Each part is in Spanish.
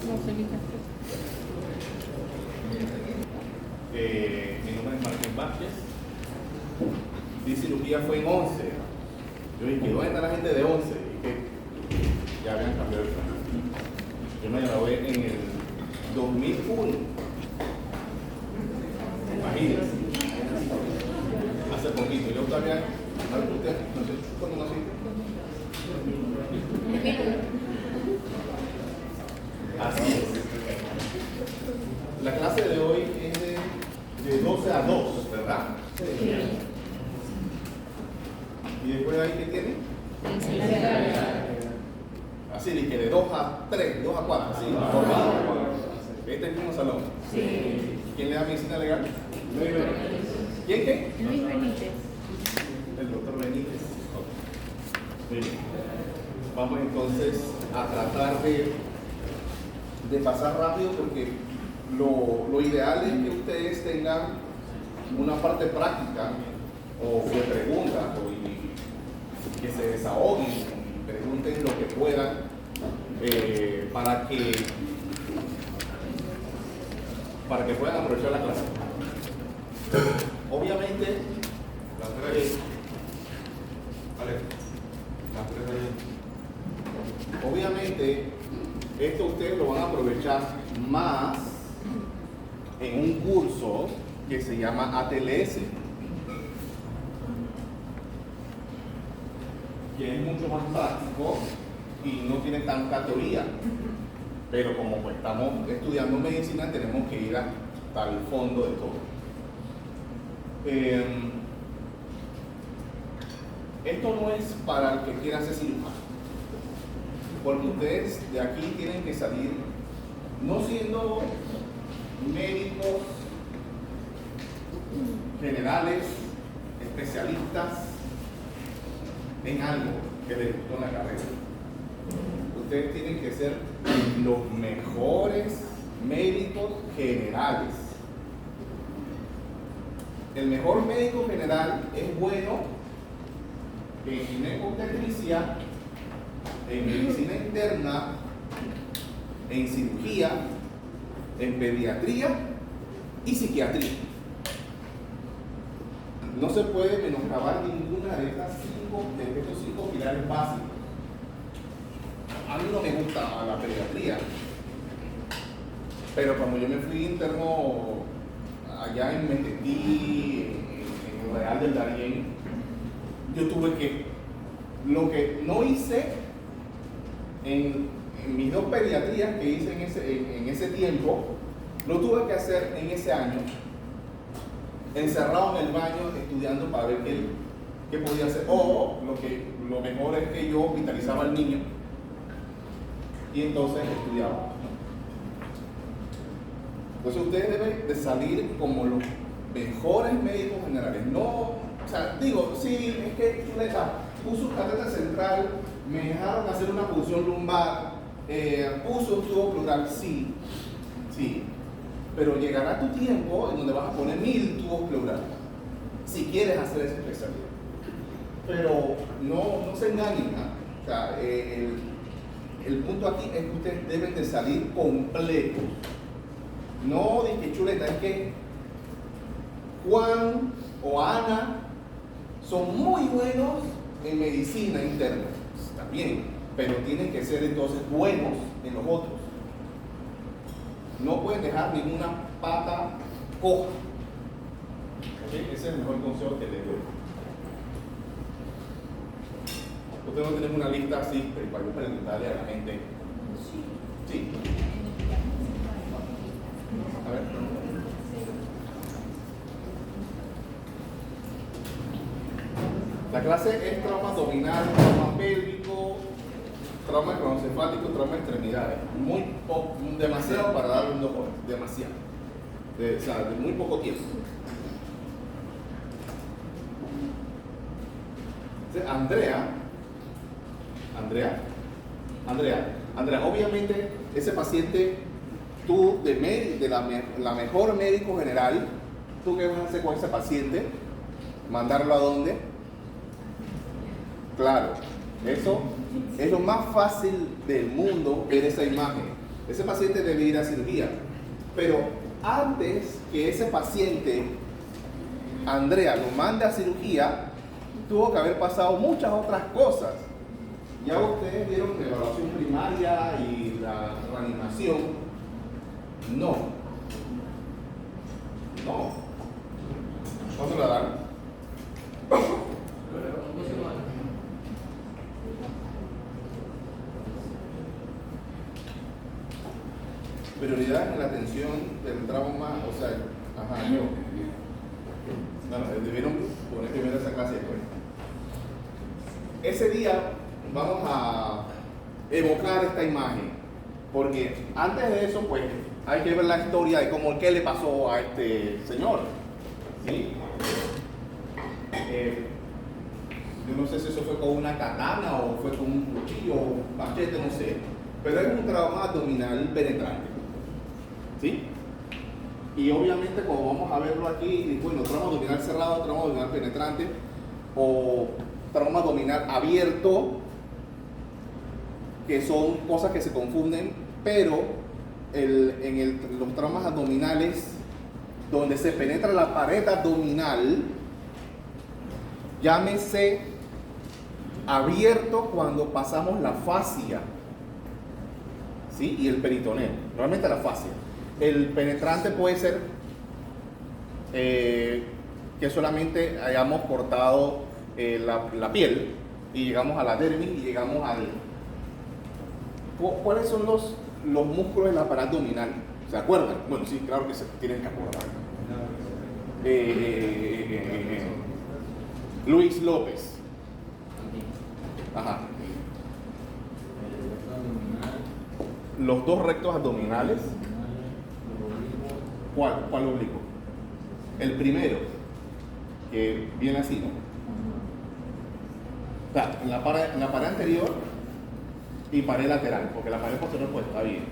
Mi nombre es Martín Vázquez. Mi cirugía fue en 11. Yo dije, ¿dónde está la gente de 11? Y que ya habían cambiado el plan. Yo me gradué en el 2001. Imagínense. Hace poquito. Yo todavía, no sé cuándo nací. Así es. La clase de hoy es de 12 a 2, ¿verdad? Sí. ¿Y después de ahí qué tiene? Así, de que de 2 a 3, 2 a 4, así. ¿Este es el mismo salón? Sí. ¿Quién le da medicina legal? Luis Benítez. ¿Quién qué? Luis Benítez. El doctor Benítez. Muy bien. Vamos entonces a tratar de pasar rápido porque lo ideal es que ustedes tengan una parte práctica o de preguntas y que se desahoguen y pregunten lo que puedan para que puedan aprovechar la clase. Obviamente, obviamente esto ustedes lo van a aprovechar más en un curso que se llama ATLS, que es mucho más práctico y no tiene tanta teoría, pero como pues estamos estudiando medicina tenemos que ir hasta el fondo de todo. Esto no es para el que quiera ser cirujano, porque ustedes de aquí tienen que salir no siendo médicos generales, especialistas en algo que les gustó en la carrera. Ustedes tienen que ser los mejores médicos generales. El mejor médico general es bueno en ginecobstetricia, en medicina interna, en cirugía, en pediatría y psiquiatría. No se puede menoscabar ninguna de estos cinco pilares básicos. A mí no me gusta la pediatría, pero cuando yo me fui interno allá en Metetí, en el Real del Darién, yo tuve que, lo que no hice en mis 2 pediatrías que hice en ese tiempo, lo tuve que hacer en ese año, encerrado en el baño estudiando para ver qué podía hacer. O lo mejor es que yo hospitalizaba al niño y entonces estudiaba. Entonces ustedes deben de salir como los mejores médicos generales. No, o sea, digo, sí, es que puso un catéter central, me dejaron hacer una punción lumbar, puso un tubo pleural, sí, pero llegará tu tiempo en donde vas a poner 1000 tubos pleurales, si quieres hacer esa especialidad. Pero no se engañen, ¿no? O sea, el punto aquí es que ustedes deben de salir completos. No de que chuleta, es que Juan o Ana son muy buenos en medicina interna, también, pero tienen que ser entonces buenos en los otros. No pueden dejar ninguna pata coja. ¿Okay? Ese es el mejor consejo que les doy. Ustedes no tienen una lista así, pero para yo preguntarle a la gente. Sí. A ver. La clase es trauma abdominal, trauma pélvico, trauma cronocefálico, trauma de extremidades. Demasiado para darle un 2 horas. Demasiado. O sea, de muy poco tiempo. Entonces, Andrea, obviamente ese paciente, tú de la mejor médico general, ¿tú qué vas a hacer con ese paciente? ¿Mandarlo a dónde? Claro, eso es lo más fácil del mundo, ver esa imagen. ese paciente debe ir a cirugía. Pero antes que ese paciente, Andrea, lo mande a cirugía, tuvo que haber pasado muchas otras cosas. Ya ustedes vieron la evaluación primaria y la reanimación. No. ¿Cuándo la dan? Prioridad en la atención del trauma, o sea, bueno, debieron poner primero esa clase después. Ese día vamos a evocar esta imagen, porque antes de eso, pues, hay que ver la historia de cómo, qué le pasó a este señor, ¿sí? Yo no sé si eso fue con una katana o fue con un cuchillo o un machete, no sé, pero es un trauma abdominal penetrante, ¿sí? Y obviamente, como vamos a verlo aquí, bueno, trauma abdominal cerrado, trauma abdominal penetrante o trauma abdominal abierto, que son cosas que se confunden, pero los traumas abdominales, donde se penetra la pared abdominal, llámese abierto cuando pasamos la fascia, ¿sí? Y el peritoneo, normalmente la fascia. El penetrante puede ser que solamente hayamos cortado la piel y llegamos a la dermis y llegamos al... ¿Cuáles son los músculos de la pared abdominal? ¿Se acuerdan? Bueno, sí, claro que se tienen que acordar. Luis López. Ajá. Los dos rectos abdominales. ¿Cuál oblicuo? El primero, que viene así, ¿no? O sea, en la pared anterior y pared lateral, porque la pared posterior pues está bien.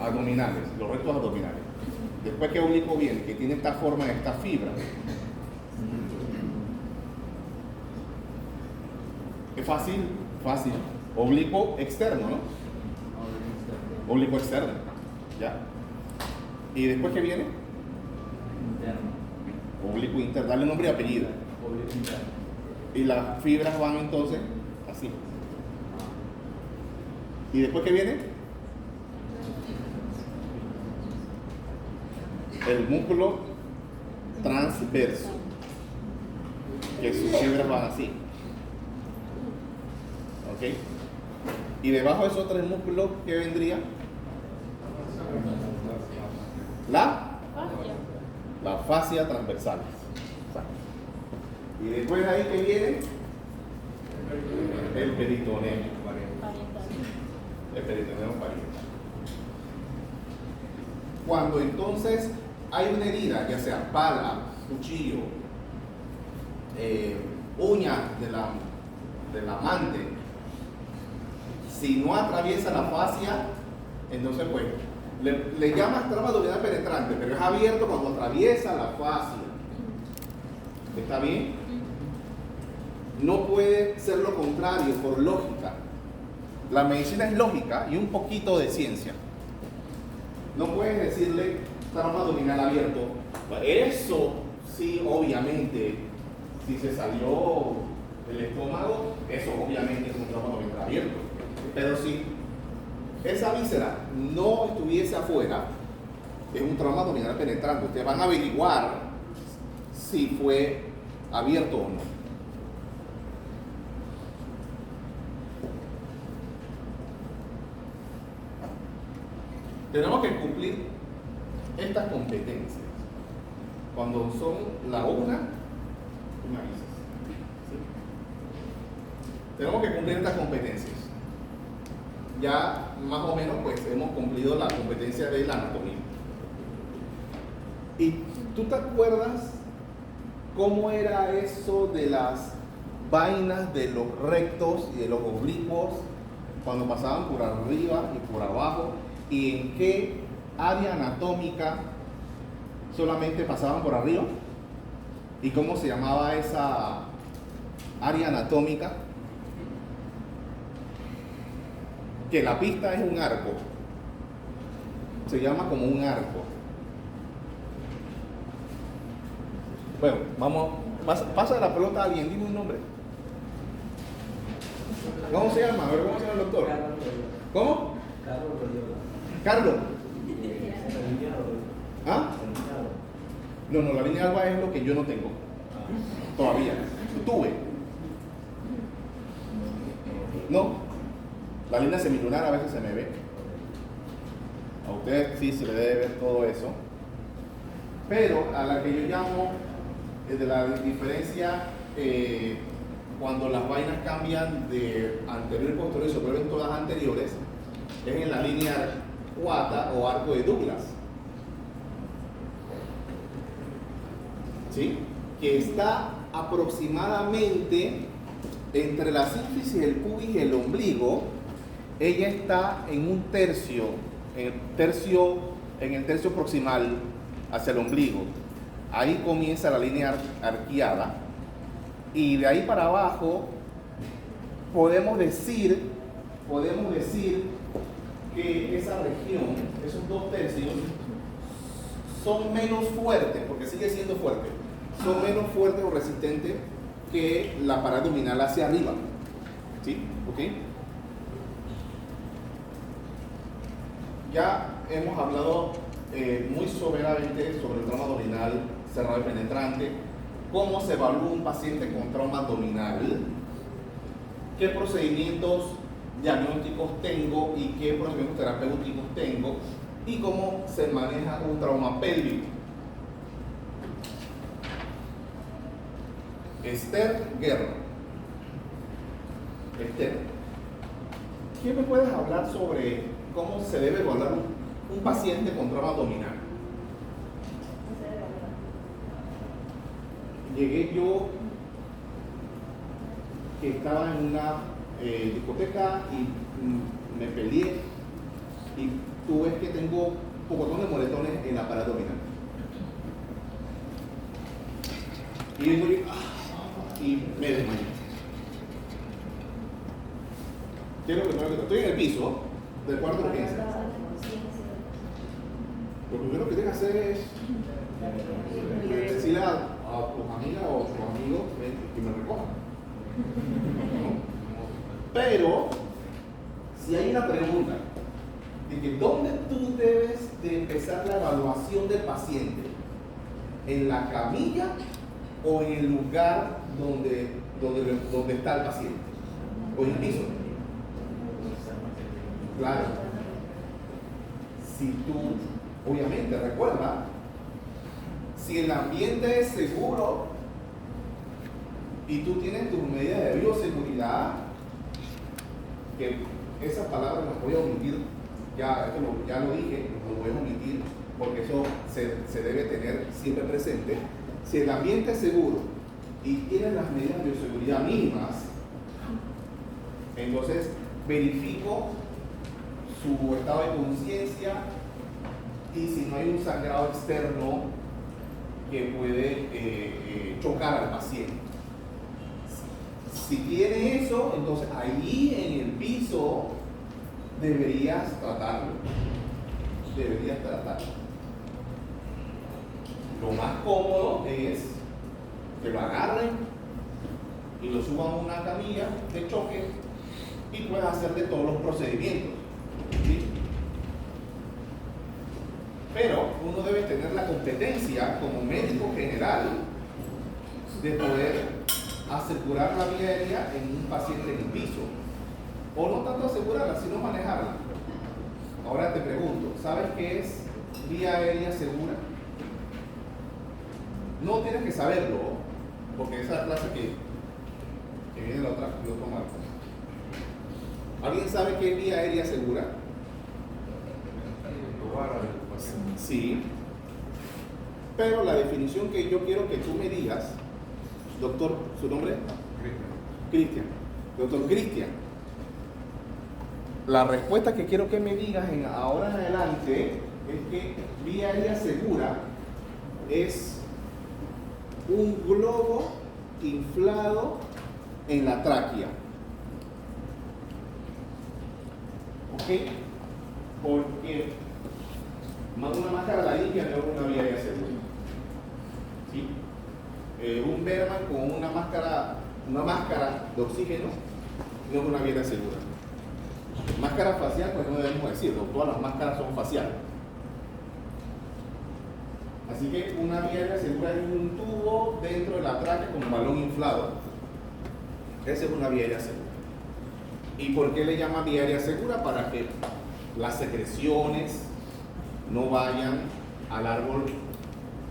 Abdominales, los rectos abdominales. Después, ¿qué oblicuo viene? Que tiene esta forma, esta fibra. Es fácil. Oblicuo externo, ¿no? Oblicuo externo, ¿ya? ¿Y después qué viene? Interno. Oblicuo interno, dale nombre y apellido. Oblicuo interno. Y las fibras van entonces así. ¿Y después qué viene? El músculo transverso, que sus fibras van así. ¿Ok? Y debajo de esos tres músculos, ¿qué vendría? La fascia transversal. Y después de ahí, ¿qué viene? El peritoneo. El peritoneo pariental. Cuando entonces hay una herida, ya sea pala, cuchillo, uña del amante, si no atraviesa la fascia, entonces pues le llamas trauma abdominal penetrante, pero es abierto cuando atraviesa la fascia. ¿Está bien? No puede ser lo contrario por lógica. La medicina es lógica y un poquito de ciencia. No puedes decirle trauma abdominal abierto. Eso sí, obviamente, si se salió del estómago, eso obviamente es un trauma abdominal abierto. Pero si esa víscera no estuviese afuera, es un trauma abdominal penetrante. Ustedes van a averiguar si fue abierto o no. Tenemos que cumplir estas competencias. Cuando son la una, tú me avisas. ¿Sí? Tenemos que cumplir estas competencias. Ya más o menos pues hemos cumplido la competencia de la anatomía. ¿Y tú te acuerdas cómo era eso de las vainas de los rectos y de los oblicuos cuando pasaban por arriba y por abajo? ¿Y en qué área anatómica solamente pasaban por arriba? ¿Y cómo se llamaba esa área anatómica? que la pista es un arco. Se llama como un arco. Bueno, vamos, pasa la pelota a alguien, dime un nombre. ¿Cómo se llama? A ver, ¿cómo se llama el doctor? ¿Cómo? Carlos. ¿Ah? No, la línea alba es lo que yo no tengo. Todavía. Tuve. No. La línea semilunar a veces se me ve. A usted sí se le debe ver todo eso. Pero a la que yo llamo de la diferencia cuando las vainas cambian de anterior y posterior y se vuelven todas anteriores, es en la línea Guata o arco de Douglas. ¿Sí? Que está aproximadamente entre la sínfisis, el pubis y el ombligo. Ella está en un tercio, en el tercio proximal hacia el ombligo. Ahí comienza la línea arqueada y de ahí para abajo podemos decir que esa región, esos 2/3, son menos fuertes, porque sigue siendo fuerte, son menos fuertes o resistentes que la pared abdominal hacia arriba. ¿Sí? ¿Ok? Ya hemos hablado muy soberanamente sobre el trauma abdominal cerrado y penetrante, cómo se evalúa un paciente con trauma abdominal, qué procedimientos diagnósticos tengo y qué procedimientos terapéuticos tengo y cómo se maneja un trauma pélvico. Esther Guerra. Esther, ¿qué me puedes hablar sobre cómo se debe evaluar un paciente con trauma abdominal? Llegué yo, que estaba en una discoteca y me peleé y tú ves que tengo un pocotón de moretones en la pared abdominal. Y vengo yo, y me desmayé. Quiero que estoy en el piso del cuarto de urgencia. Lo primero que tienes que hacer es decirle a tus amigas o tus amigos que me recojan. ¿No? Pero, si hay una pregunta de que dónde tú debes de empezar la evaluación del paciente, ¿en la camilla o en el lugar donde está el paciente? ¿O en el piso? Claro. Si tú, obviamente, recuerda, si el ambiente es seguro y tú tienes tus medidas de bioseguridad, que esas palabras las voy a omitir, ya lo dije, lo voy a omitir porque eso se debe tener siempre presente. Si el ambiente es seguro y tienes las medidas de bioseguridad mínimas, entonces verifico su estado de conciencia y si no hay un sangrado externo que puede chocar al paciente. Si tiene eso, entonces ahí en el piso deberías tratarlo. Lo más cómodo es que lo agarren y lo suban a una camilla de choque y puedes hacerle todos los procedimientos. ¿Sí? Pero uno debe tener la competencia como médico general de poder asegurar la vía aérea en un paciente en el piso, o no tanto asegurarla, sino manejarla. Ahora te pregunto, ¿sabes qué es vía aérea segura? No tienes que saberlo, porque esa es la clase que viene el otro marco. ¿Alguien sabe qué es vía aérea segura? Sí, pero la definición que yo quiero que tú me digas, doctor, ¿su nombre? Cristian. Doctor Cristian, la respuesta que quiero que me digas ahora en adelante es que vía aérea segura es un globo inflado en la tráquea. qué? Porque una máscara la limpia no es una vía aérea segura. ¿Sí? Un Berman con una máscara de oxígeno no es una vía aérea segura. Máscara facial, pues no debemos decirlo, todas las máscaras son faciales. Así que una vía aérea segura es un tubo dentro de la tráquea con un balón inflado. Esa es una vía aérea segura. ¿Y por qué le llama vía aérea segura? Para que las secreciones no vayan al árbol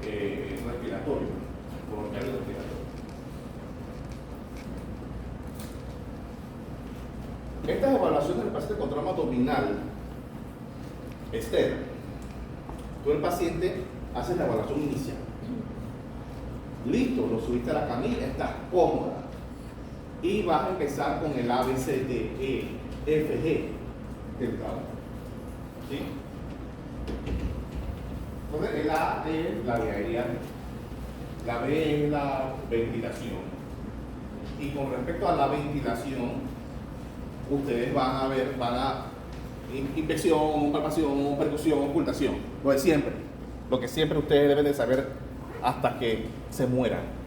respiratorio, bronquial respiratorio. Estas evaluaciones del paciente con trauma abdominal externo, tú el paciente haces la evaluación inicial. Listo, lo subiste a la camilla, estás cómoda. Y vas a empezar con el A, B, C, D, E, F, G del trauma. ¿Sí? Entonces, el A es la vía aérea, la B es la ventilación. Y con respecto a la ventilación, ustedes van a ver, inspección, palpación, percusión, ocultación. Lo que siempre ustedes deben de saber hasta que se mueran.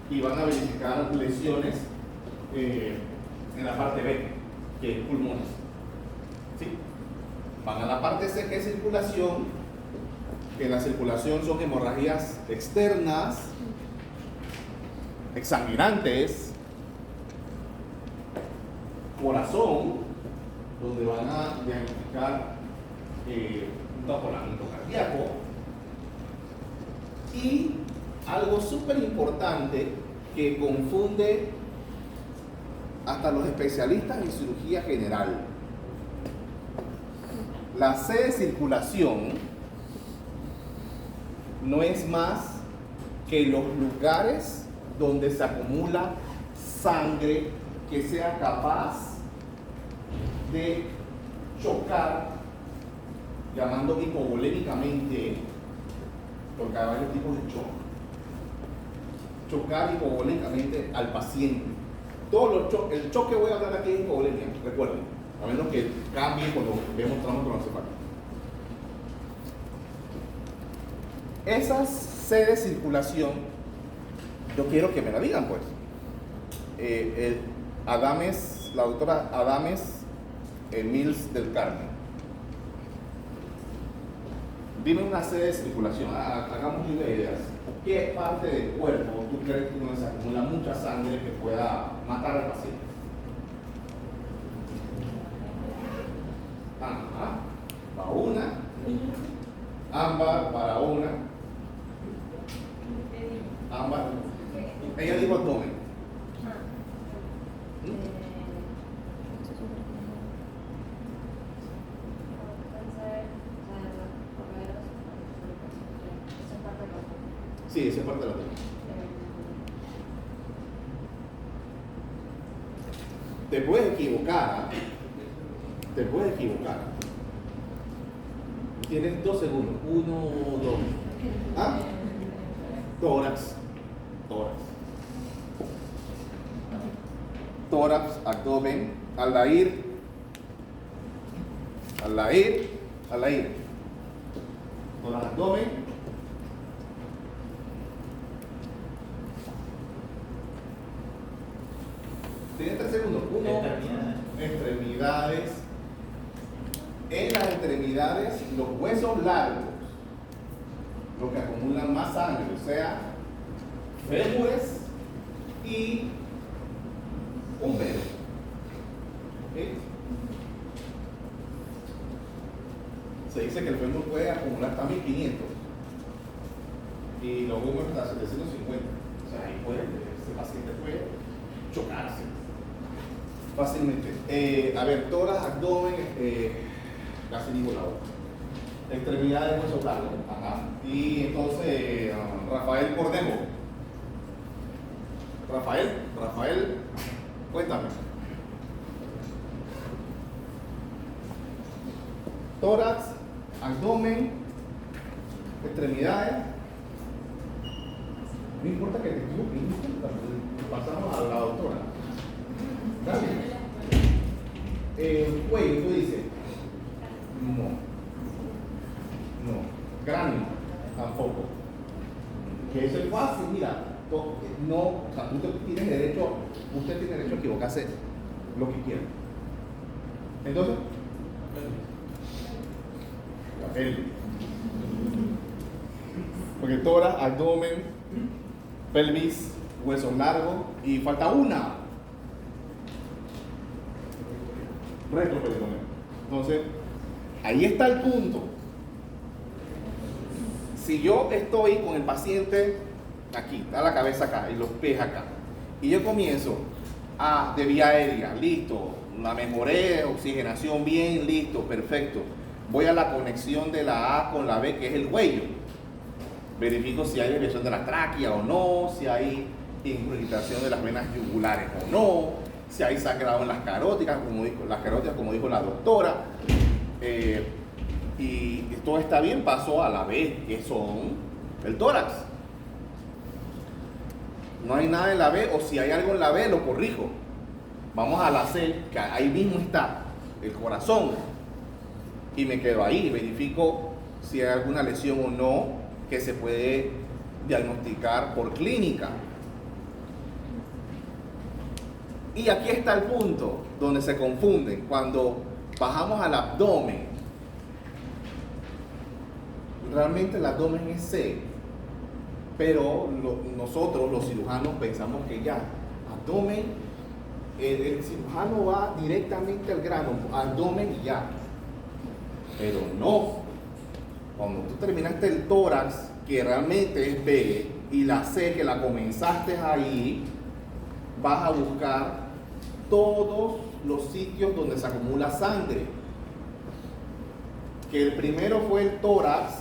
Y van a verificar lesiones en la parte B, que es pulmones. ¿Sí? Van a la parte C, que es circulación, que en la circulación son hemorragias externas, exsanguinantes, corazón, donde van a diagnosticar un taponamiento cardíaco, y algo súper importante que confunde hasta los especialistas en cirugía general. La C de circulación no es más que los lugares donde se acumula sangre que sea capaz de chocar, llamando hipovolémicamente, porque hay varios tipos de shock. Chocar hipovolémicamente al paciente. El shock que voy a hablar aquí es hipovolemia, recuerden, a menos que cambie cuando vemos trauma cronocefálico. Esas C de circulación, yo quiero que me la digan, pues. La doctora Adames Mills del Carmen. Dime una C de circulación, hagamos una idea. ¿Qué parte del cuerpo tú crees que no se acumula mucha sangre que pueda matar al paciente? Para una. Ámbar para una. Ámbar. Ella dijo abdomen. Sí, esa es parte de la técnica. Te puedes equivocar. Tienes 2 segundos. 1, 2. Tórax. Tórax, abdomen. Aldair. Tórax, abdomen. Tienes 3 segundos. 1, extremidades. En las extremidades, los huesos largos, los que acumulan más sangre, o sea, fémures y húmeros. ¿Okay? Se dice que el fémur puede acumular hasta 1500 y los húmeros hasta 750. O sea, ahí ese paciente puede chocarse fácilmente. Tórax, abdomen, casi digo la boca. Extremidades, huesos largos. Y entonces, Rafael Cornejo. Rafael, cuéntame. Tórax, abdomen, extremidades. No importa que te equivoques, pasamos a la doctora. Dale. El cuello, tú dices, no, cráneo, tampoco. Que eso es fácil, mira, no, o sea, usted tiene derecho a equivocarse lo que quiera. Entonces, la pelvis. Porque tórax, abdomen, pelvis, huesos largos y falta una. Retroperitoneo. Entonces, ahí está el punto. Si yo estoy con el paciente aquí, está la cabeza acá y los pies acá, y yo comienzo de vía aérea, listo, la mejoré, oxigenación bien, listo, perfecto. Voy a la conexión de la A con la B, que es el cuello. Verifico si hay desviación de la tráquea o no, si hay infiltración de las venas yugulares o no, si hay sangrado en las carótidas, como dijo la doctora. Y todo está bien, pasó a la B, que son el tórax. No hay nada en la B, o si hay algo en la B, lo corrijo. Vamos a la C, que ahí mismo está el corazón. Y me quedo ahí, verifico si hay alguna lesión o no que se puede diagnosticar por clínica. Y aquí está el punto donde se confunden. Cuando bajamos al abdomen, realmente el abdomen es C, pero nosotros los cirujanos pensamos que ya, abdomen, el cirujano va directamente al grano, abdomen y ya. Pero no, cuando tú terminaste el tórax, que realmente es B, y la C, que la comenzaste ahí, vas a buscar todos los sitios donde se acumula sangre. Que el primero fue el tórax,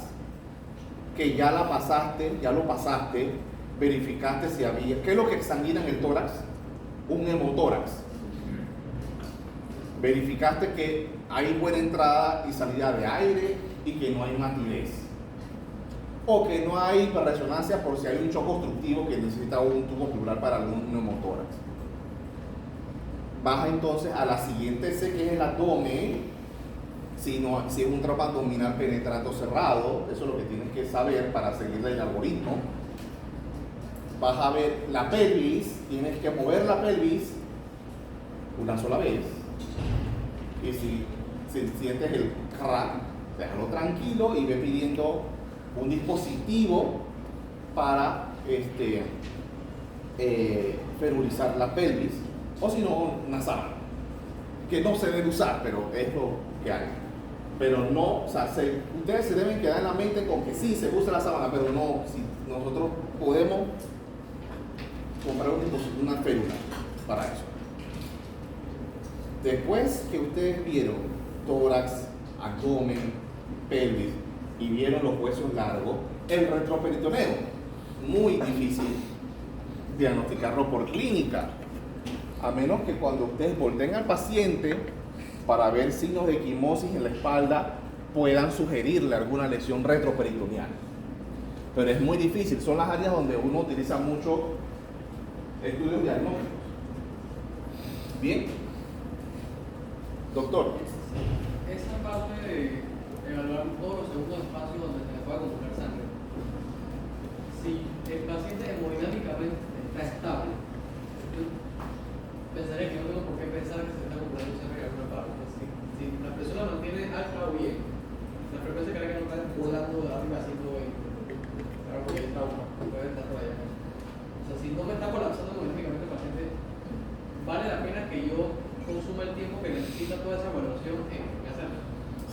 que ya lo pasaste, verificaste si había. ¿Qué es lo que examina en el tórax? Un hemotórax. Verificaste que hay buena entrada y salida de aire y que no hay matidez. O que no hay hiperresonancia por si hay un shock obstructivo que necesita un tubo pleural para algún neumotórax. Baja entonces a la siguiente C, que es el abdomen. Si es un trombo abdominal penetrante o cerrado, eso es lo que tienes que saber para seguir el algoritmo. Vas a ver la pelvis, tienes que mover la pelvis una sola vez. Y si sientes el crack, déjalo tranquilo y ve pidiendo un dispositivo para ferulizar la pelvis, o si no, una sábana, que no se debe usar, pero es lo que hay. Pero no, o sea, ustedes se deben quedar en la mente con que sí se usa la sábana, pero no, si nosotros podemos comprar un dispositivo, una férula para eso. Después que ustedes vieron tórax, abdomen, pelvis y vieron los huesos largos, el retroperitoneo, muy difícil diagnosticarlo por clínica, a menos que cuando ustedes volteen al paciente para ver signos de equimosis en la espalda puedan sugerirle alguna lesión retroperitoneal. Pero es muy difícil, son las áreas donde uno utiliza mucho estudios diagnósticos. Bien, doctor. Esa parte de evaluar todos los segundos espacios donde se le puede acumular sangre. Si el paciente hemodinámicamente está estable, yo pensaría que no tengo por qué pensar que se está acumulando sangre en alguna parte. Si la persona mantiene alta o bien, la frecuencia cardíaca no está volando de arriba a 120. Claro, porque el trauma puede estar por allá. O sea, si no me está colapsando hemodinámicamente el paciente, vale la pena que yo consuma el tiempo que necesita toda esa evaluación en hacerlo.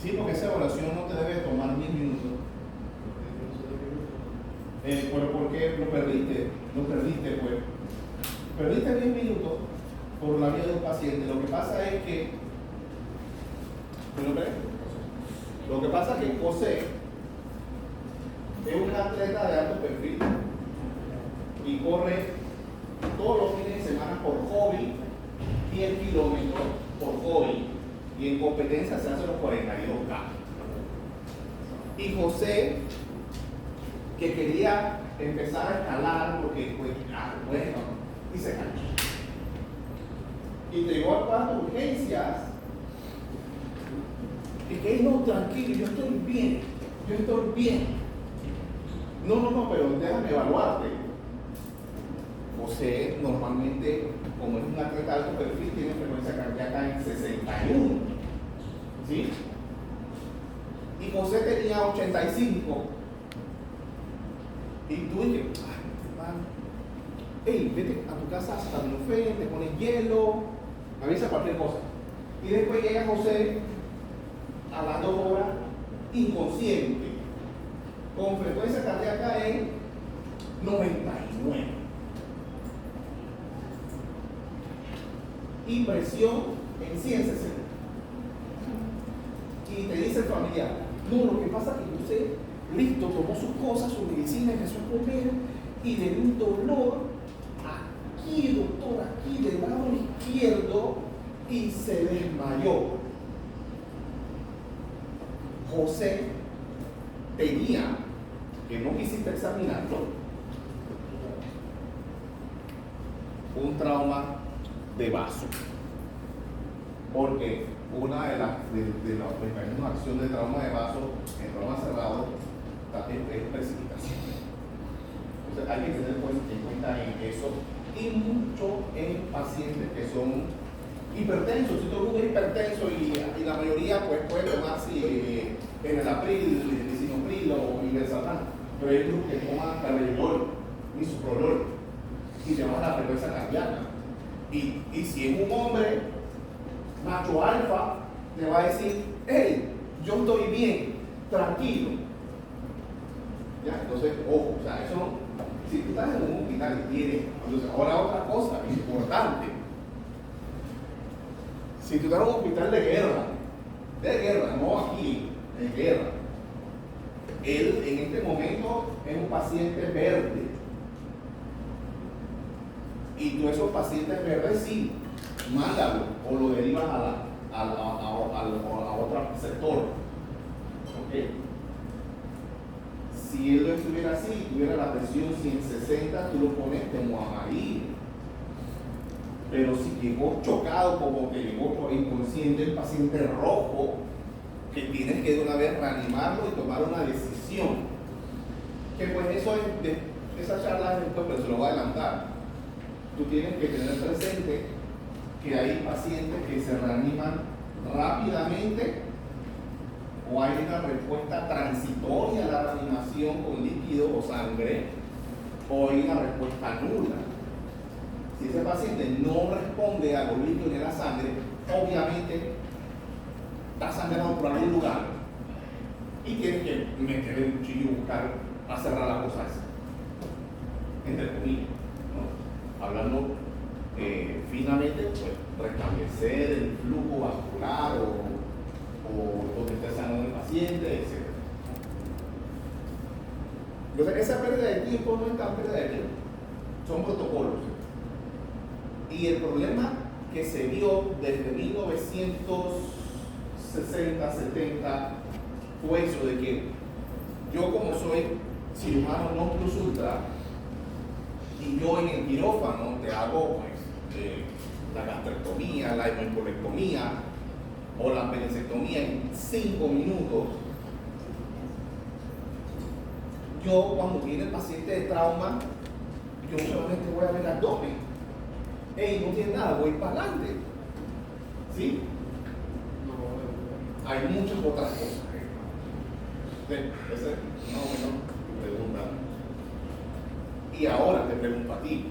Sí, porque esa evaluación no te debe tomar 10 minutos. Pero ¿por qué lo perdiste? Pues. Perdiste 10 minutos por la vida de un paciente. Lo que pasa es que José es un atleta de alto perfil y corre todos los fines de semana por hobby 10 kilómetros por hobby, y en competencia se hace los 42K. Y José, que quería empezar a escalar porque bueno, y se cayó. Y llegó al cuarto de urgencias Es que no, tranquilo, yo estoy bien, yo estoy bien. No, pero déjame evaluarte. José normalmente, como es un atleta de alto perfil, tiene frecuencia cardíaca en 61. ¿Sí? Y José tenía 85. Y tú dices, ay, hermano, hey, vete a tu casa, acetaminofén, te pones hielo, avisa cualquier cosa. Y después llega José a las 2 horas inconsciente, con frecuencia cardíaca en 99 y presión en 160. Y te dice el familiar, no, lo que pasa es que José, listo, tomó sus cosas, su medicina, empezó a comer y le dio un dolor aquí, doctor, aquí del lado izquierdo y se desmayó. José tenía, que no quisiste examinarlo, un trauma de vaso. Porque una de los mecanismos de acción del trauma de vaso en trauma cerrado es precipitación. Entonces hay que tener en cuenta en eso, y mucho en pacientes que son hipertensos. Si todo el mundo es hipertenso y la mayoría pues puede tomar enalapril, lisinopril o ibersaltán, pero hay grupos que toman carvedilol, misoprolol y te baja la frecuencia cardíaca. Y si es un hombre macho alfa, te va a decir, hey, yo estoy bien, tranquilo. ¿Ya? Entonces, ojo, o sea, eso, si tú estás en un hospital y tienes, entonces, ahora otra cosa importante, si tú estás en un hospital de guerra, no aquí, de guerra, él en este momento es un paciente verde. Y tú esos pacientes verdes sí, mándalo o lo derivas a otro sector. ¿Okay? Si él no estuviera así, tuviera la presión 160, tú lo pones como amarillo. Pero si llegó chocado, como que llegó por inconsciente, el paciente rojo, que tienes que de una vez reanimarlo y tomar una decisión. Que pues eso es, esa charla es después, pero se lo voy a adelantar. Tú tienes que tener presente que hay pacientes que se reaniman rápidamente o hay una respuesta transitoria a la reanimación con líquido o sangre o hay una respuesta nula. Si ese paciente no responde a los líquidos ni a la sangre, obviamente está sangrando por algún lugar y tienes que meter el cuchillo y buscar a cerrar la cosa esa, entre comillas. Hablando finamente, pues restablecer el flujo vascular o donde esté sangrando el paciente, etc. Entonces, esa pérdida de tiempo no es tan pérdida de tiempo, son protocolos. Y el problema que se dio desde 1960, 70 fue eso de que yo, como soy cirujano non plus ultra, y yo en el quirófano te hago pues, la gastrectomía, la hemicolectomía o la apendicectomía en 5 minutos. Yo, cuando viene el paciente de trauma, yo solamente voy a ver el abdomen. Ey, no tiene nada, voy para adelante. ¿Sí? Hay muchas otras cosas. Esa es más o menos tu pregunta. Y ahora te pregunto a ti,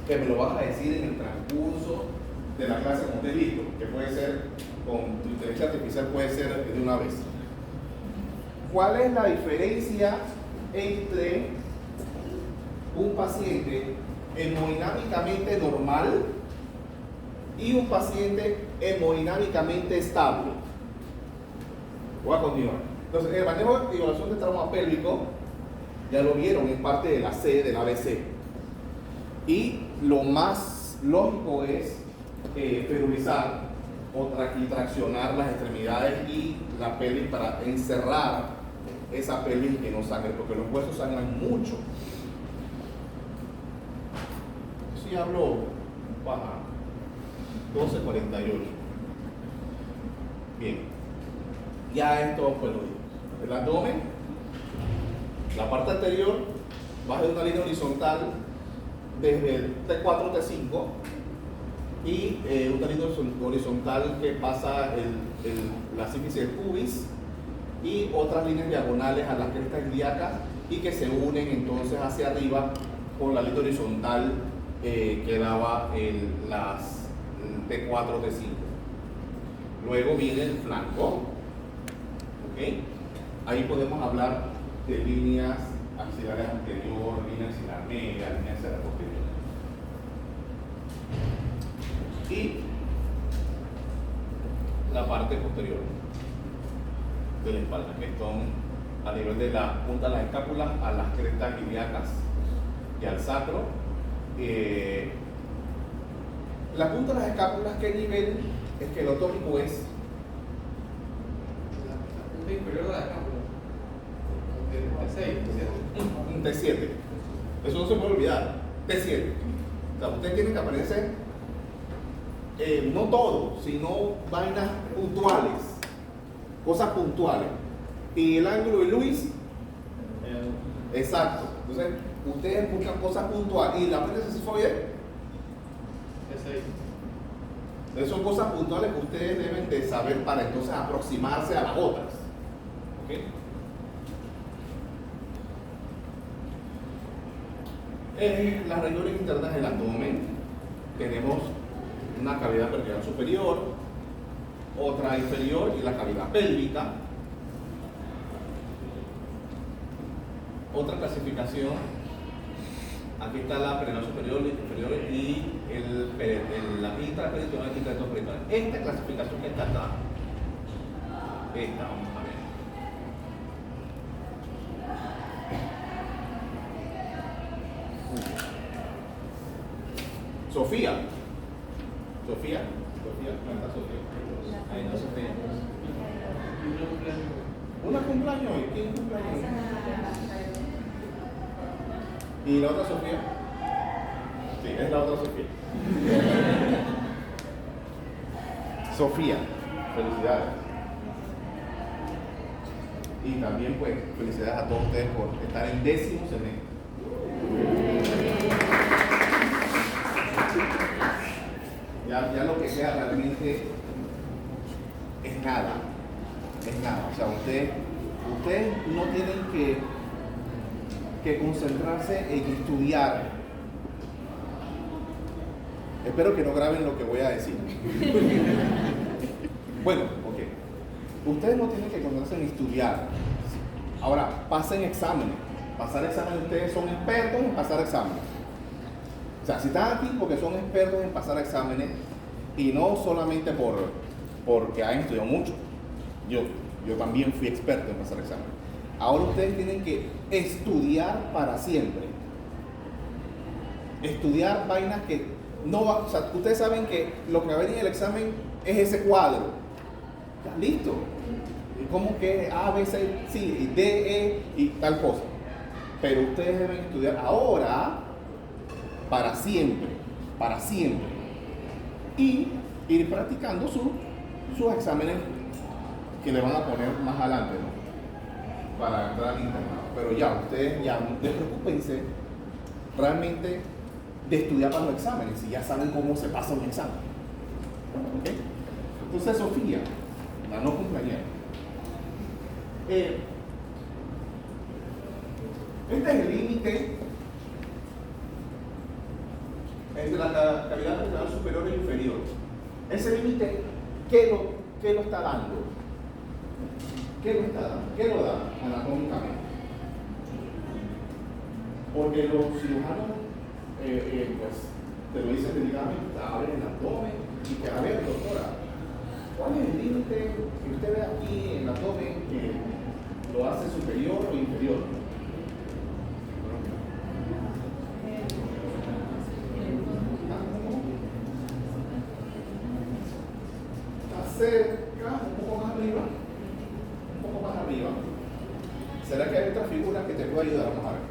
que me lo vas a decir en el transcurso de la clase como te digo, que puede ser con tu inteligencia artificial, puede ser de una vez. ¿Cuál es la diferencia entre un paciente hemodinámicamente normal y un paciente hemodinámicamente estable? Voy a continuar. Entonces, el manejo de evaluación de trauma pélvico ya lo vieron, es parte de la C del ABC. Y lo más lógico es periorizar y traccionar las extremidades y la pelvis para encerrar esa pelvis que no sangre, porque los huesos sangran mucho. Si hablo baja 12:48. Bien. Ya esto pues lo digo. El abdomen, la parte anterior, baja de una línea horizontal desde el T4, T5 y una línea horizontal que pasa la sífice del pubis y otras líneas diagonales a las crestas ilíacas y que se unen entonces hacia arriba con la línea horizontal que daba el T4, T5. Luego viene el flanco, ¿ok? Ahí podemos hablar de líneas axilares anterior, línea axilar media, línea axilar posterior. Y la parte posterior de la espalda, que son a nivel de la punta de las escápulas a las crestas ilíacas y al sacro. La punta de las escápulas, ¿qué nivel esquelotónico es? La punta inferior de la escápula. T6, Un T7. Eso no se puede olvidar. T7. O sea, ustedes tienen que aprenderse no todo, sino vainas puntuales, cosas puntuales. Y el ángulo de Luis, exacto. Entonces, ustedes buscan cosas puntuales. ¿Y la aprendes si fue bien? T6. Entonces, son cosas puntuales que ustedes deben de saber para entonces aproximarse a las otras. ¿Ok? Las regiones internas del abdomen, tenemos una cavidad vertebral superior, otra inferior y la cavidad pélvica. Otra clasificación, aquí está la perineal superior, la inferior y la intraperitoneal y intraperitoneal. Esta clasificación que está acá, esta, vamos a ver. Sofía, ¿dónde está Sofía? Ahí no se ve. ¿Una cumpleaños hoy? ¿Quién cumpleaños hoy? ¿Y la otra Sofía? Sí, es la otra Sofía. Sofía, felicidades. Y también pues felicidades a todos ustedes por estar en 10º semestre. Ya lo que sea realmente es nada. Es nada. O sea, ustedes no tienen que concentrarse en estudiar. Espero que no graben lo que voy a decir. Bueno, ok. Ustedes no tienen que concentrarse en estudiar. Ahora, pasen exámenes. Pasar exámenes, ustedes son expertos en pasar exámenes. O sea, si están aquí porque son expertos en pasar exámenes y no solamente porque han estudiado mucho. Yo también fui experto en pasar exámenes. Ahora ustedes tienen que estudiar para siempre. Estudiar vainas que no va, o sea, ustedes saben que lo que va a venir en el examen es ese cuadro. Ya, listo. Como que A, B, C, sí, D, E y tal cosa. Pero ustedes deben estudiar ahora para siempre. Para siempre. Y ir practicando sus exámenes que le van a poner más adelante, ¿no? Para entrar al internado. Pero ya, ustedes ya despreocúpense realmente de estudiar para los exámenes, si ya saben cómo se pasa un examen. ¿Ok? Entonces, Sofía, la no cumpleañera. Este es el límite entre la cavidad vertebral superior e inferior. Ese límite, ¿qué lo está dando? ¿Qué lo está dando? ¿Qué lo da anatómicamente? Porque los cirujanos pues te lo dicen delicadamente, abren el abdomen y que a ver, doctora, ¿cuál es el límite que usted ve aquí en el abdomen que lo hace superior o inferior? Cerca, un poco más arriba, un poco más arriba. ¿Será que hay otra figura que te pueda ayudar? Vamos a ver.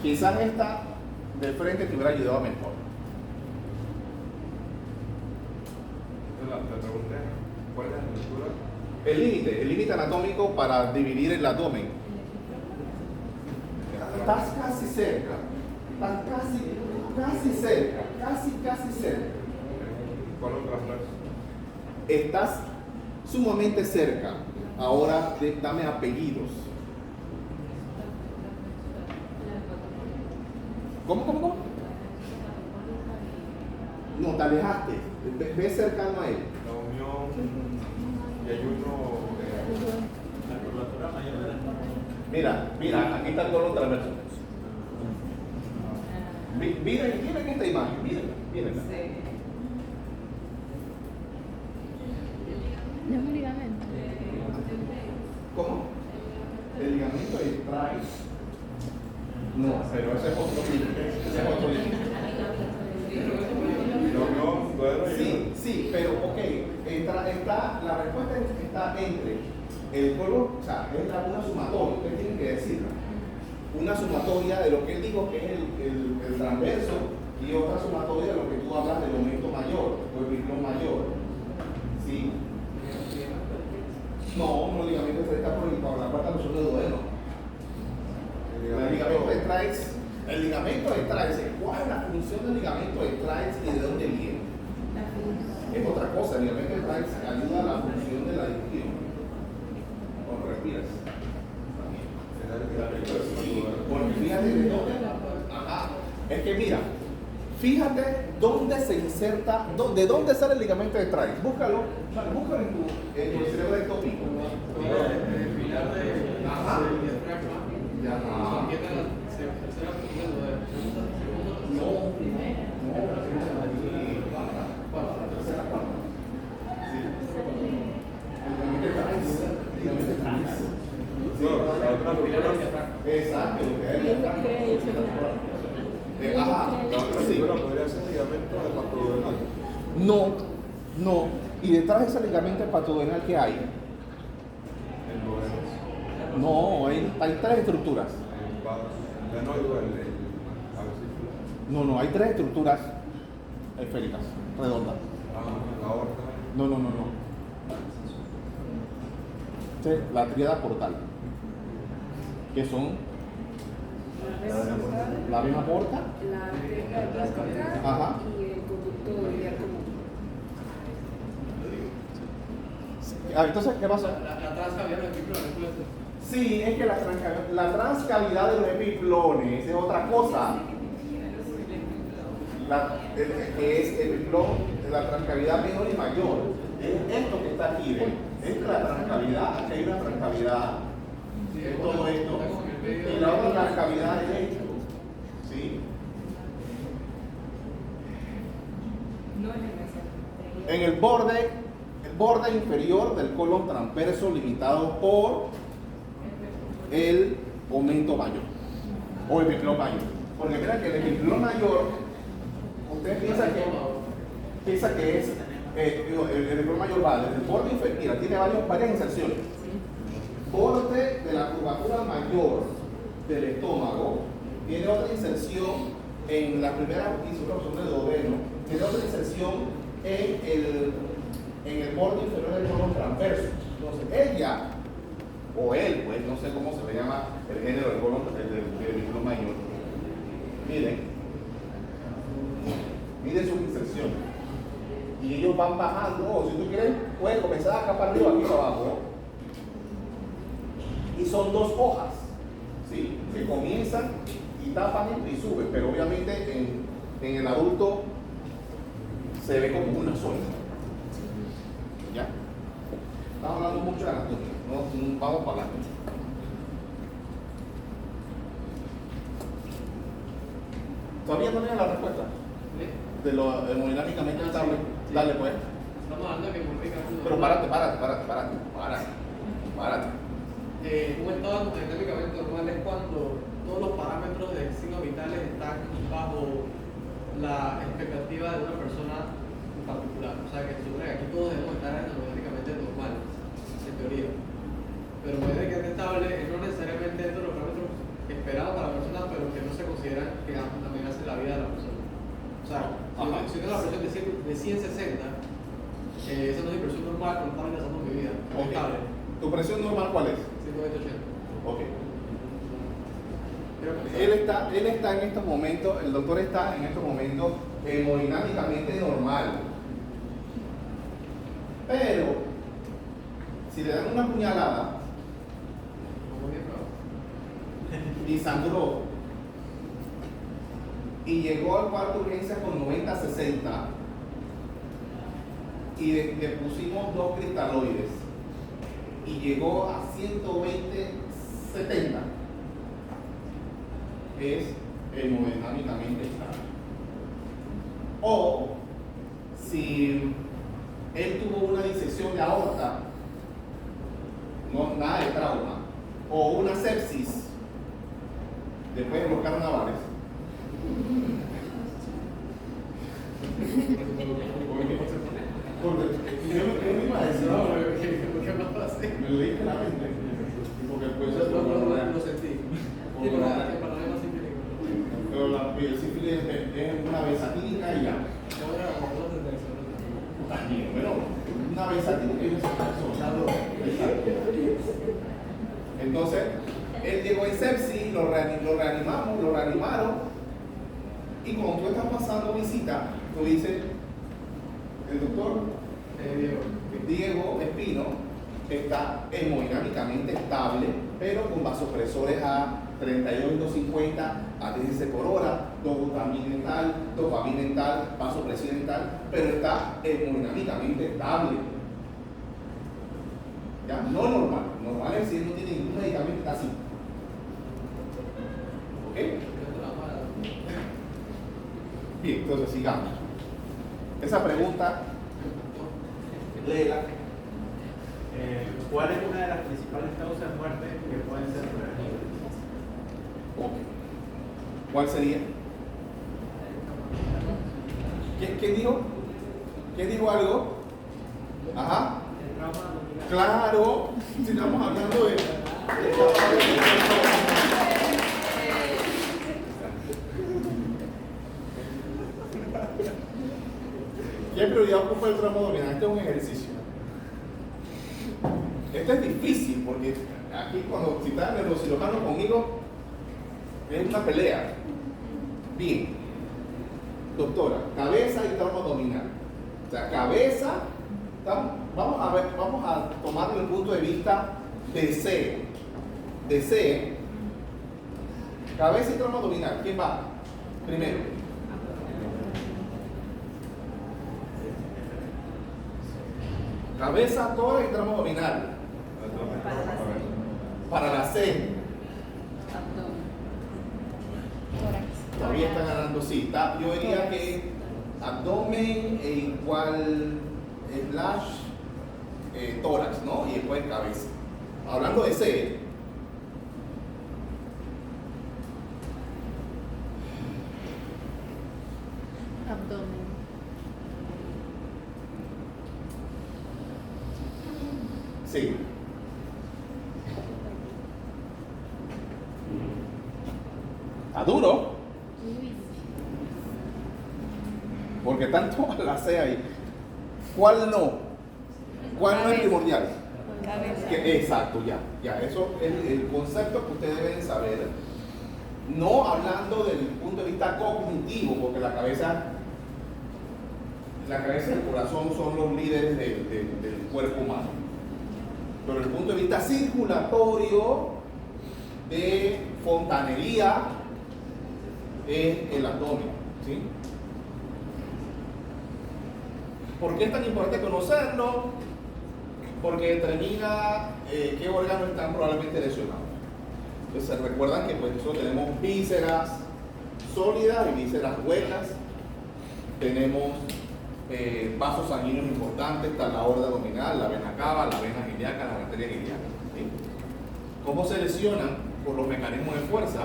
Quizás esta de frente te hubiera ayudado mejor. La pregunta es, ¿cuál es la estructura? El límite anatómico para dividir el abdomen. Estás casi cerca. Estás casi cerca. Casi cerca. Colon transverso. Estás sumamente cerca. Ahora dame apellidos. ¿Cómo? No, te alejaste. Ve cercano a él. La unión y hay uno. La curvatura mayor de la Mira, aquí está el colon transverso. Miren esta imagen, mírenla. No es un ligamento. ¿Cómo? El ligamento de Trice. No, pero ese es otro límite. La unión, duelo y Sí, pero ok, la respuesta está entre el colon, o sea, es una sumatoria, ustedes tienen que decirla. Una sumatoria de lo que él dijo que es el transverso y otra sumatoria de lo que tú hablas del aumento mayor o el biplón mayor. ¿Sí? No, ligamento de está por la cuarta porción del duodeno. El ligamento de Trice. El ligamento de Trice, ¿cuál es la función del ligamento de Trice y de dónde viene? Es otra cosa, el ligamento de Trice ayuda a la función de la digestión. Cuando respiras. Bueno, fíjate de dónde. Ajá. Es que mira, fíjate dónde se inserta, de dónde sale el ligamento de Trice. Búscalo en tu cerebro ectópico. El pilar de Ajá. del diafragma. Ya. Sujeta la tercera porción del duodeno. Exacto. Ajá. Sí. Pero podría ser ligamento de patoduodenal. No. Y detrás de ese ligamento patoduodenal que hay, El duodeno. no, hay tres estructuras. El adenoide, a ver si. No, hay tres estructuras esféricas, redondas. La aorta. No. Esta es la tríada portal, que son la vena porta, La arteria diafragmática Ajá. y el conducto iliaco común. entonces, ¿qué pasa? La transcavidad del biplón, Sí, es que la transcavidad de los epiplones es otra cosa. Que es el biplón, la transcavidad menor y mayor. Es esto que está aquí, ¿ven? Es la transcavidad, aquí hay una transcavidad. Es todo esto. Y la otra transcavidad es esto. ¿Sí? En el borde inferior del colon transverso limitado por el aumento mayor o el biplón mayor. Porque mira que el biplón mayor, usted piensa que es el biplón mayor va desde el borde inferior, mira, tiene varias inserciones. Borde de la curvatura mayor del estómago, tiene otra inserción en la primera inserción del duodeno, tiene otra inserción en el borde inferior del colon transverso. Entonces, ella o él, pues no sé cómo se le llama el género del colon del biplón mayor. Miren sus inserciones. Y ellos van bajando, o si tú quieres, puedes comenzar acá para arriba, aquí para abajo. Y son dos hojas, ¿sí? Que comienzan y tapan esto y suben, pero obviamente en el adulto se ve como una sola. ¿Ya? Estamos hablando mucho de anatomía, no vamos para adelante. ¿Todavía no tienes la respuesta? De lo hemodinámicamente estable. Dale pues. Estamos hablando de que hemodinámicamente. Pero párate. Un estado hemodinámicamente normal es cuando todos los parámetros de signos vitales están bajo la expectativa de una persona en particular. O sea, que se supone que aquí todos debemos estar hemodinámicamente normales, en teoría. Pero hemodinámicamente estable es no necesariamente dentro de los parámetros esperados para la persona, pero que no se vida de la persona. O sea, Ajá. si tengo la presión de 160, esa no es mi presión normal cuando estaba ingresando mi vida. Ok. Estable. ¿Tu presión normal cuál es? 120-80. Ok. Creo que Él está en estos momentos, el doctor está en estos momentos hemodinámicamente normal. Pero, si le dan una puñalada como bien bravo. y sangró y llegó al cuarto de urgencia con 90-60 y le pusimos 2 cristaloides y llegó a 120-70, es hemodinámicamente estable. O si él tuvo una disección de aorta, no, nada de trauma, o una sepsis después de los carnavales, porque yo me iba a decir, No, ¿qué más pasé? me lo dije en la mente, porque después Lo sentí. Sí, para darle más simplificado. pero el sífilis es una besatínica y ya. Ahora, vamos a tener eso. También, bueno, una besatínica y una Exacto. Entonces, él llegó en sepsis, lo reanimaron, y cuando tú estás pasando visita, tú dices, el doctor Diego Espino está hemodinámicamente estable, pero con vasopresores a 32-250 ATGC por hora, dopamina en tal, vasopresión en tal, pero está hemodinámicamente estable. ¿Ya? No normal. Normal es decir, no tiene ningún medicamento, está así. ¿Ok? Bien, entonces sigamos. Esa pregunta, léela. ¿Cuál es una de las principales causas de muerte que pueden ser prevenidas? Ok. ¿Cuál sería? ¿Quién dijo? ¿Quién dijo algo? Ajá. Claro, si estamos hablando de... ¿Qué prioridad ocupa el tramo abdominal? Este es un ejercicio. Este es difícil porque aquí cuando si están en los cirujanos conmigo es una pelea. Bien, doctora, cabeza y tramo abdominal. O sea, cabeza, vamos a tomar el punto de vista de C. Cabeza y tramo abdominal. ¿Quién va? Primero. Cabeza, tórax y tramo abdominal. Para la C. Todavía están ganando, sí. Yo diría que abdomen e igual / tórax, ¿no? Y después cabeza. Hablando de C. Abdomen. Sí. Está duro. Uy. Porque están todas las C ahí. ¿Cuál no? ¿Cuál no es primordial? Cabeza. Exacto, ya. Eso es el concepto que ustedes deben saber. No hablando del punto de vista cognitivo, porque la cabeza y el corazón son los líderes del cuerpo humano. Pero desde el punto de vista circulatorio, de fontanería, es el abdomen. ¿Sí? ¿Por qué es tan importante conocerlo? Porque determina qué órganos están probablemente lesionados. Entonces recuerdan que pues nosotros tenemos vísceras sólidas y vísceras huecas, tenemos vasos sanguíneos importantes, está la aorta abdominal, la vena cava, la vena ilíaca, las arterias ilíacas. ¿Sí? ¿Cómo se lesionan? Por los mecanismos de fuerza,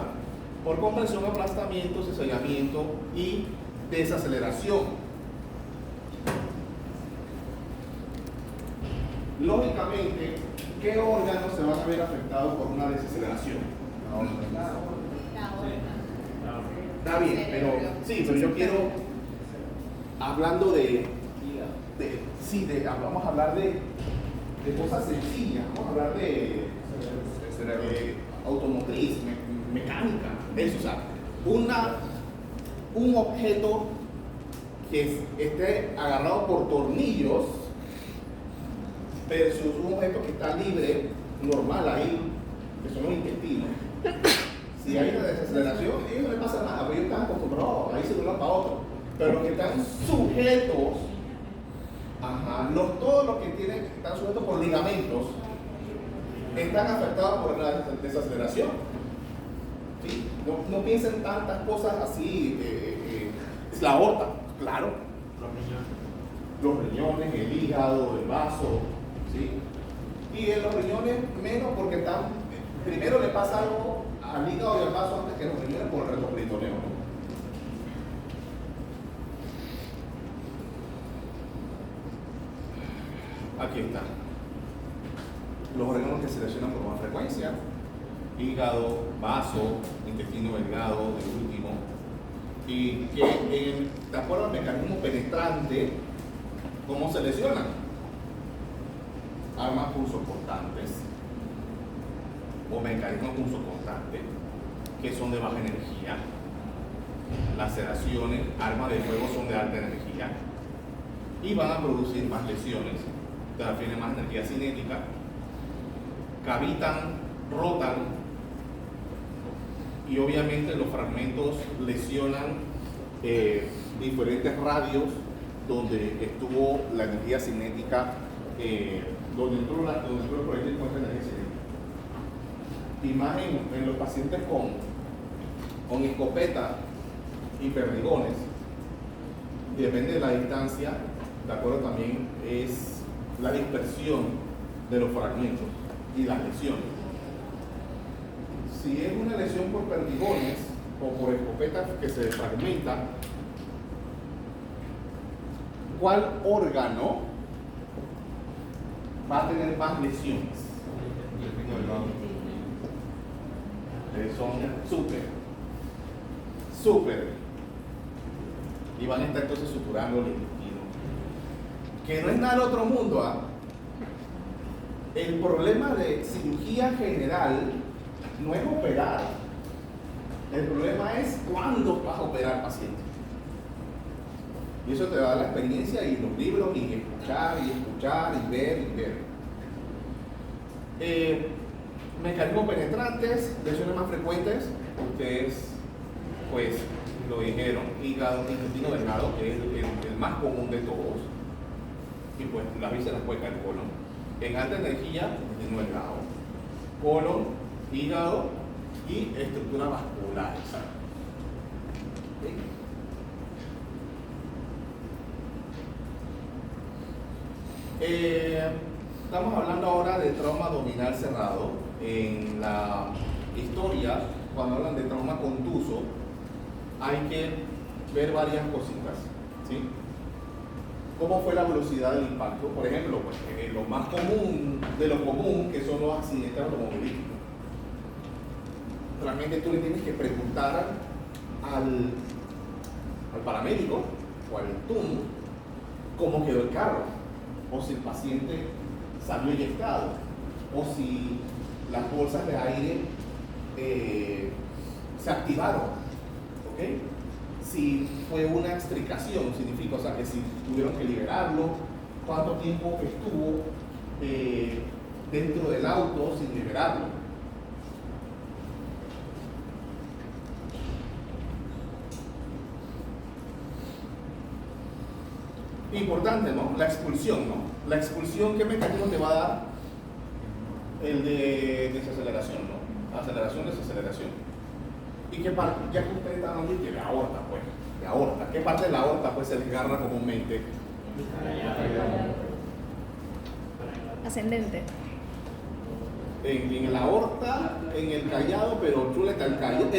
por compresión, aplastamiento, cizallamiento y desaceleración. Lógicamente, ¿qué órganos se van a ver afectados por una desaceleración? Está bien, pero sí, pero yo quiero, hablando vamos a hablar de cosas sencillas, vamos a hablar de automotriz, mecánica, eso, o sea, un objeto que esté agarrado por tornillos versus un objeto que está libre, normal ahí, que son los intestinos. Si hay una desaceleración, a ellos no les pasa nada, porque ellos están acostumbrados a irse de un lado para otro. Pero los que están sujetos, todos los que están sujetos por ligamentos, están afectados por la desaceleración. ¿Sí? No piensen tantas cosas así. Es la aorta, claro. Los riñones, el hígado, el vaso. ¿Sí? Y en los riñones menos porque primero le pasa algo al hígado y al vaso antes que los riñones por el retroperitoneo, ¿no? Aquí está. Los órganos que se lesionan por más frecuencia: hígado, vaso, intestino delgado, el último. Y que, de acuerdo al mecanismo penetrante, ¿cómo se lesionan? Armas punzocortantes o mecanismos punzocortantes que son de baja energía. Laceraciones, armas de fuego son de alta energía y van a producir más lesiones, tienen más energía cinética, cavitan, rotan y obviamente los fragmentos lesionan diferentes radios donde estuvo la energía cinética, donde entró el proyectil con esa energía cinética. Y más en los pacientes con escopeta y perdigones, depende de la distancia, de acuerdo también es la dispersión de los fragmentos y las lesiones. Si es una lesión por perdigones o por escopetas que se fragmentan, ¿cuál órgano va a tener más lesiones? Son súper. Y van a estar entonces suturando el intestino. Que no es nada del otro mundo, ¿ah? El problema de cirugía general no es operar. El problema es cuándo vas a operar al paciente. Y eso te da la experiencia y los libros, y escuchar, y ver. Mecanismos penetrantes, lesiones más frecuentes, ustedes pues lo dijeron: hígado, intestino delgado, que es el más común de todos, y pues las vísceras puede caer colon. En alta energía, intestino delgado, colon, hígado y estructura vascular. ¿Sí? Estamos hablando ahora de trauma abdominal cerrado. En la historia, cuando hablan de trauma contuso, hay que ver varias cositas, ¿sí? ¿Cómo fue la velocidad del impacto? Por ejemplo, pues, lo más común de lo común, que son los accidentes automovilísticos. Realmente tú le tienes que preguntar al paramédico o al TUM cómo quedó el carro, o si el paciente salió eyectado, o si las bolsas de aire se activaron, ¿ok? Si fue una extricación, significa, o sea, que si tuvieron que liberarlo, cuánto tiempo estuvo dentro del auto sin liberarlo. Importante, ¿no? La expulsión, ¿no? La expulsión, ¿qué mecanismo te va a dar? El de desaceleración, ¿no? Aceleración, desaceleración. ¿Y qué parte? Ya que ustedes están hablando de la aorta, pues. De aorta. ¿Qué parte de la aorta pues se desgarra comúnmente? Ascendente. En la aorta, en el callado, pero chuleta, el callado.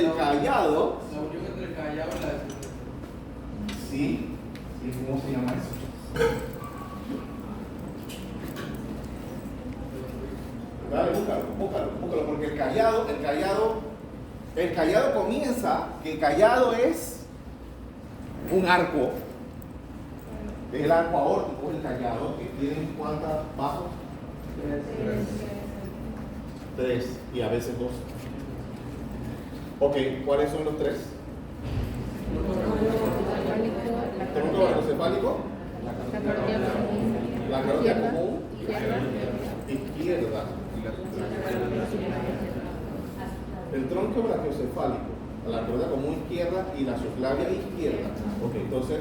La unión entre el callado y la desaceleración. Sí. ¿Cómo se llama eso? Dale, búscalo, porque el callado comienza comienza, que callado es un arco, es el arco aórtico, el callado, que tiene cuántas bajos, 3 y a veces 2. Ok, ¿cuáles son los 3? Tronco brachiocefálico, la carótida común, izquierda. El tronco brachiocefálico, la carótida común izquierda y la subclavia izquierda. Ok, entonces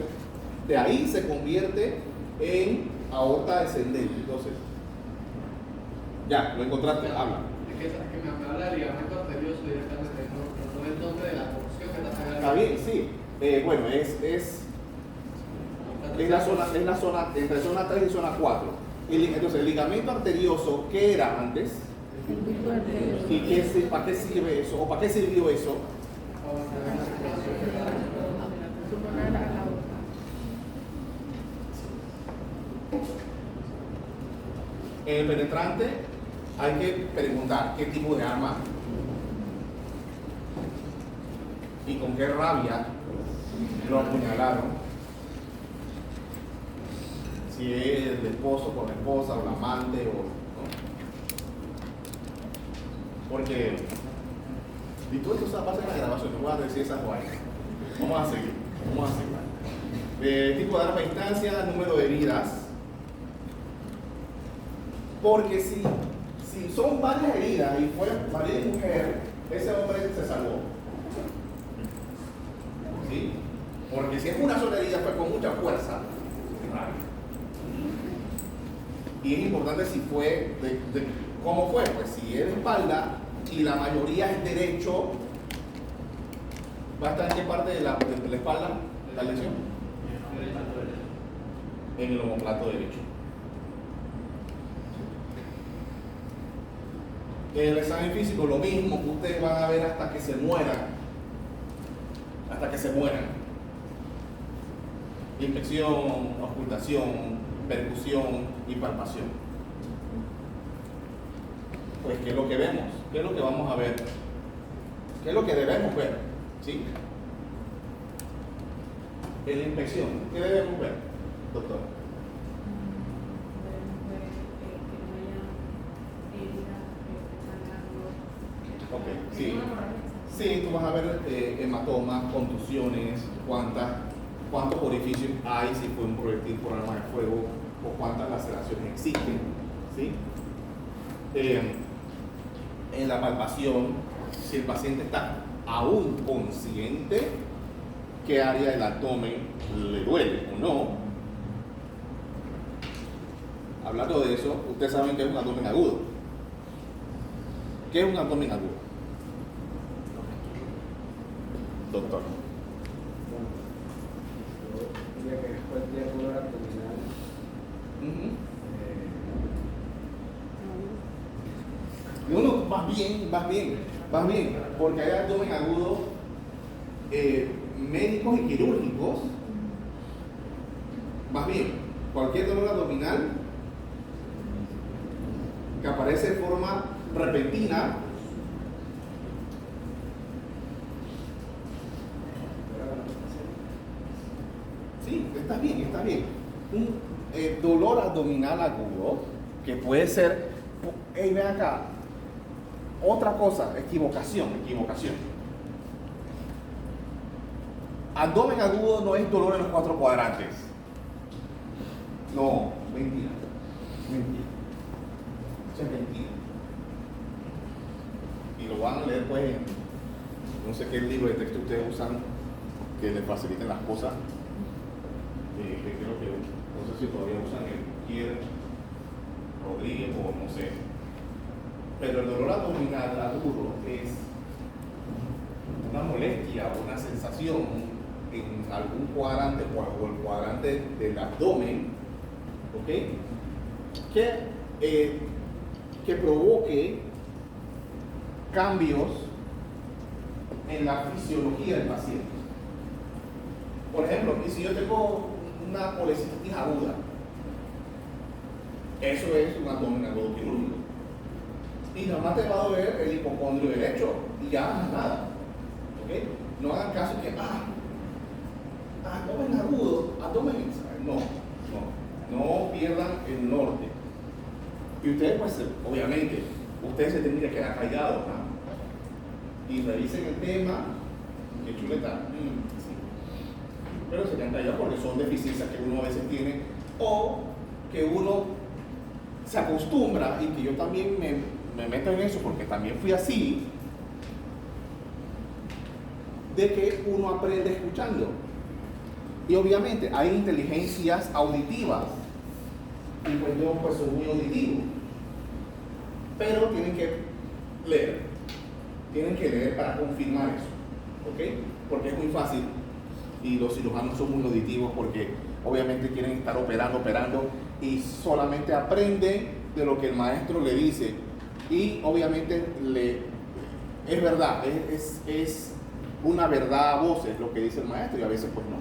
de ahí se convierte en aorta descendente. Entonces, ya, lo encontraste, habla. Es que me habla del ligamento arterioso directamente, no el nombre de la porción que está pegada. Está bien, sí. Bueno, es la zona, entre zona 3 y zona 4. Entonces, el ligamento arterioso, ¿qué era antes? ¿Y para qué sirve eso? ¿O para qué sirvió eso? En el penetrante hay que preguntar qué tipo de arma y con qué rabia lo apuñalaron. Si es el esposo con la esposa o la amante o no. Porque y todo esto pasa en la grabación, no voy a decir esas vainas. Vamos a seguir. Tipo de arma a distancia, número de heridas. Porque si son varias heridas y fue marido y mujer, ese hombre se salvó. ¿Sí? Porque si es una sola herida, fue con mucha fuerza. Y es importante si fue, ¿cómo fue? Pues si es de espalda y la mayoría es derecho, ¿va a estar en qué parte de la espalda la lesión? En el omoplato derecho. En el examen físico lo mismo que ustedes van a ver hasta que se mueran. Inspección, ocultación, percusión y palpación. Pues, ¿qué es lo que vemos? ¿Qué es lo que vamos a ver? ¿Qué es lo que debemos ver? ¿Sí? En la inspección, ¿qué debemos ver, doctor? Ok, sí. Sí, tú vas a ver hematomas, contusiones, cuántos orificios hay si fue un proyectil por arma de fuego o cuántas laceraciones existen. ¿Sí? En la palpación, si el paciente está aún consciente, qué área del abdomen le duele o no. Hablando de eso, ustedes saben que es un abdomen agudo. ¿Qué es un abdomen agudo? Doctor. Diría que cualquier dolor abdominal. Uno, vas bien, porque hay abdomen agudo médicos y quirúrgicos. Más bien, cualquier dolor abdominal que aparece de forma repentina, sí, está bien. Un dolor abdominal agudo que puede ser, ven acá, otra cosa, equivocación. Abdomen agudo no es dolor en los 4 cuadrantes. No, mentira. Eso es mentira. Y lo van a leer pues en, no sé qué libro de texto ustedes usan que les faciliten las cosas. Creo que, no sé si todavía usan el Pierre Rodríguez o no sé. Pero el dolor abdominal agudo es una molestia o una sensación en algún cuadrante o el cuadrante del abdomen, ¿ok? Que provoque cambios en la fisiología del paciente. Por ejemplo, si yo tengo una colecitis aguda, eso es un abdomen agudo quirúrgico. Y nada más te va a doler el hipocondrio derecho y ya más nada. ¿Ok? No hagan caso que, abdomen agudo, abdomen, no pierdan el norte. Y ustedes, pues, obviamente, ustedes se tienen que quedar callados, ¿no? Y revisen el tema, qué chuleta, sí. Pero se quedan callados porque son deficiencias que uno a veces tiene, o que uno se acostumbra, y que yo también me meto en eso porque también fui así, de que uno aprende escuchando. Y obviamente hay inteligencias auditivas, y pues yo pues soy muy auditivo, pero tienen que leer para confirmar eso, ¿ok? Porque es muy fácil, y los cirujanos son muy auditivos porque obviamente quieren estar operando, y solamente aprenden de lo que el maestro le dice, y obviamente es verdad, es una verdad a voces lo que dice el maestro, y a veces pues no.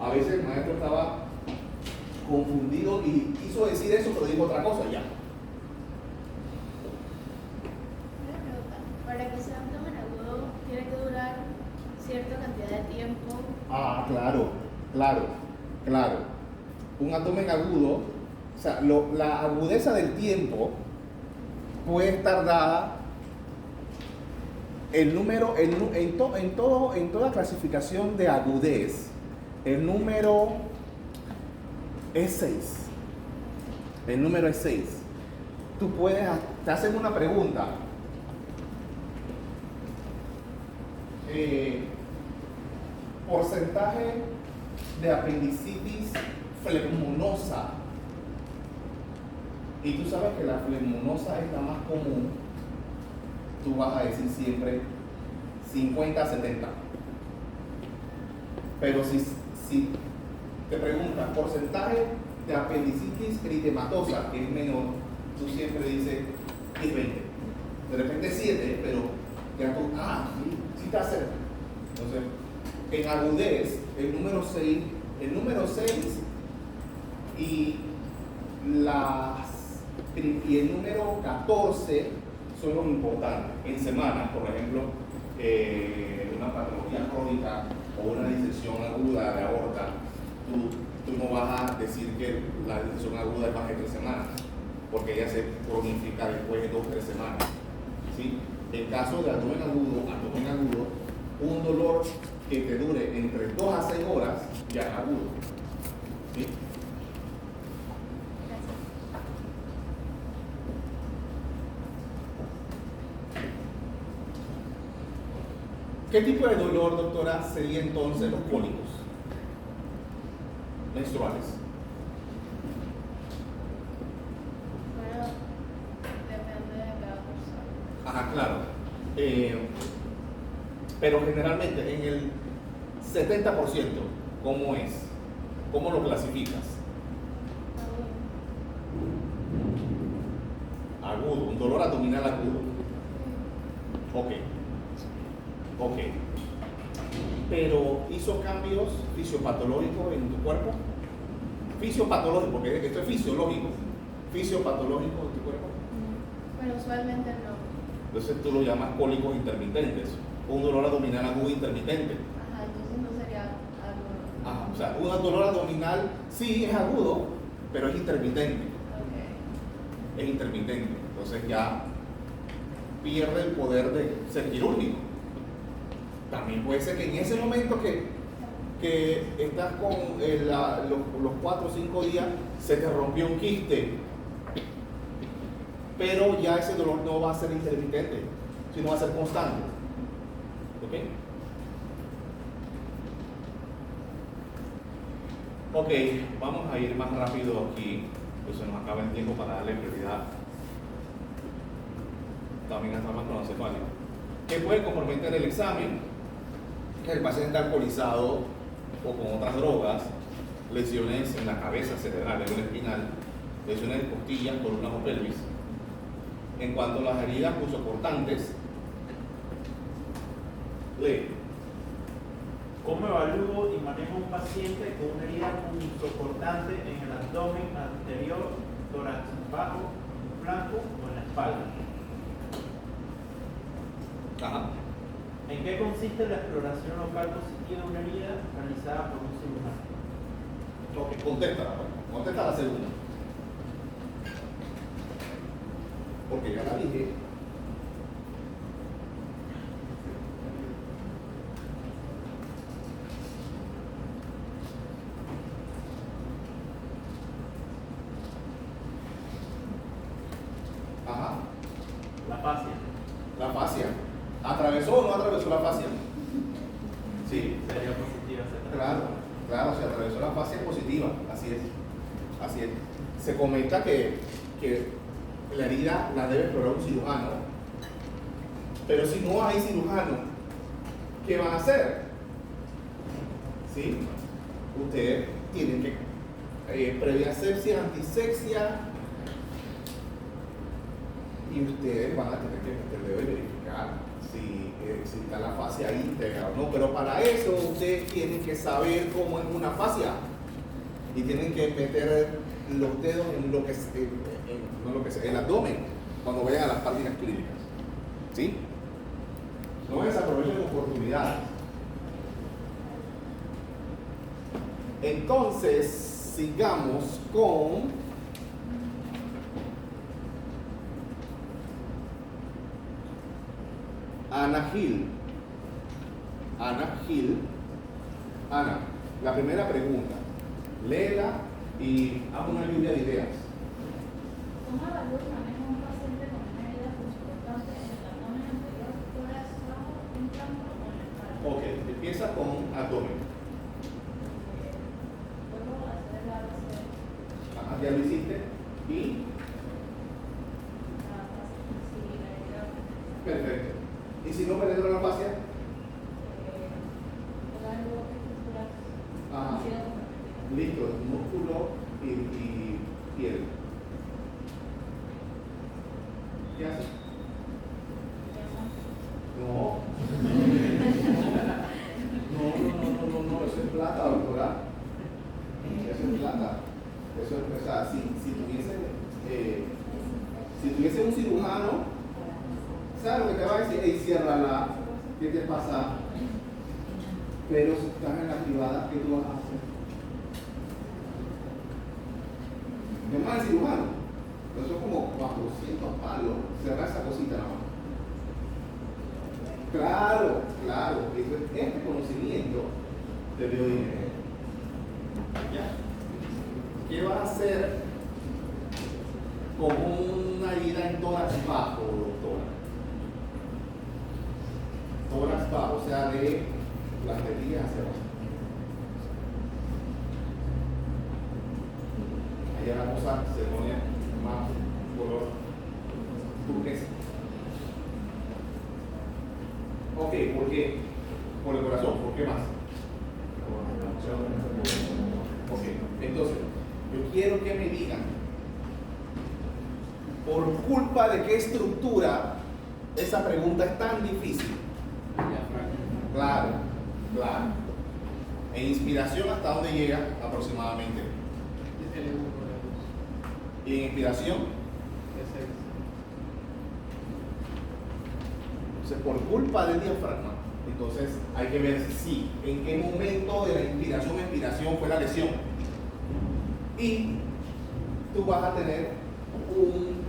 A veces el maestro estaba confundido y quiso decir eso, pero dijo otra cosa, ya. Una pregunta. Para que sea abdomen agudo, tiene que durar cierta cantidad de tiempo. Claro. Un abdomen agudo, o sea, la agudeza del tiempo puede estar dada el número, en toda clasificación de agudez, el número es 6. El número es 6. Tú puedes, te hacen una pregunta. Porcentaje de apendicitis flemonosa. Y tú sabes que la flemonosa es la más común. Tú vas a decir siempre 50-70. Pero si te preguntas porcentaje de apendicitis eritematosa, que es menor, tú siempre dices 10-20. De repente 7, pero ya tú, sí está cerca. Entonces, en agudez, el número 6 y el número 14 son los importantes. En semanas, por ejemplo, una patología crónica o una disección aguda de aorta, tú no vas a decir que la disección aguda es más de 3 semanas, porque ella se cronifica después de 2-3 semanas. ¿Sí? En caso de abdomen agudo, un dolor que te dure entre 2 a 6 horas ya es agudo. ¿Sí? ¿Qué tipo de dolor, doctora, sería entonces los cólicos menstruales? Bueno, depende de cada persona. Ajá, claro. Pero generalmente en el 70%, ¿cómo es? ¿Cómo lo clasificas? Agudo, un dolor abdominal agudo. Ok. Pero ¿hizo cambios fisiopatológicos en tu cuerpo? Fisiopatológico, porque esto es fisiológico. Fisiopatológico en tu cuerpo. Pero usualmente no. Entonces tú lo llamas cólicos intermitentes. Un dolor abdominal agudo intermitente. Ajá, entonces no sería algo. Ajá, o sea, un dolor abdominal sí es agudo, pero es intermitente. Ok. Es intermitente. Entonces ya pierde el poder de ser quirúrgico. También puede ser que en ese momento que estás con los 4 o 5 días se te rompió un quiste, pero ya ese dolor no va a ser intermitente, sino va a ser constante. ¿Ok? Vamos a ir más rápido aquí, pues se nos acaba el tiempo para darle prioridad también hasta más cronocefálico. ¿Qué puede comprometer el examen? Que el paciente alcoholizado o con otras drogas, lesiones en la cabeza cerebral, médula espinal, lesiones de costillas, columnas o pelvis. En cuanto a las heridas punzocortantes, lee. ¿Cómo evalúo y manejo a un paciente con una herida punzocortante en el abdomen anterior, tórax bajo, flanco o en la espalda? Ajá. ¿En qué consiste la exploración local positiva de una herida realizada por un cirujano? Ok, contéstala, pues. Contesta la segunda. Porque ya la dije. Ajá. La fascia. La fascia. ¿Atravesó o no atravesó la fascia? Sí. Sería positiva. Claro, claro, se atravesó la fascia positiva, así es. Así es. Se comenta que la herida la debe explorar un cirujano. Pero si no hay cirujano, ¿qué van a hacer? ¿Sí? Ustedes tienen que previa asepsia, antisepsia, y ustedes van a tener que meter el dedo y verificar si está la fascia íntegra o no. Pero para eso ustedes tienen que saber cómo es una fascia y tienen que meter los dedos en lo que es, no lo que sea, el abdomen cuando vayan a las prácticas clínicas. ¿Sí? No desaprovechen oportunidades. Entonces, sigamos con Ana Gil. Ana, la primera pregunta. Léela y haz una lluvia de ideas. ¿Cómo evalúa y maneja un paciente con una herida punzocortante en el abdomen anterior, tórax bajo, intramuros o en la espalda? Ok, empieza con abdomen. Vuelvo a hacer la base Ajá, ya lo hiciste. Y la herida. perfecto. ¿Y si no penetra la fascia? El algo estructural. Ajá. Ha sido convertido. Listo, músculo y piel. ¿Qué haces? No. No, eso es plata, doctora. Eso es plata. Eso es, o sea, si tuviese un cirujano, ¿sabes lo que te va a decir? Ey, ciérrala, ¿qué te pasa? Pero si estás en la privada, ¿qué tú vas a hacer? Llama al cirujano. Eso es como 400 palos. Cerrar esa cosita nada más. Claro. Este conocimiento te dio dinero. ¿Ya? ¿Qué vas a hacer con una herida en tórax bajo, doctora? Tórax bajo, o sea, de las tetillas hacia abajo. Allá la cosa se pone más color turquesa. Ok, ¿por qué? Por el corazón, ¿por qué más? Ok, entonces, yo quiero que me digan, ¿por culpa de qué estructura esa pregunta es tan difícil? Claro. En inspiración, ¿hasta dónde llega aproximadamente? Y en inspiración, entonces por culpa del diafragma, entonces hay que ver si en qué momento de la inspiración o expiración fue la lesión. Y tú vas a tener un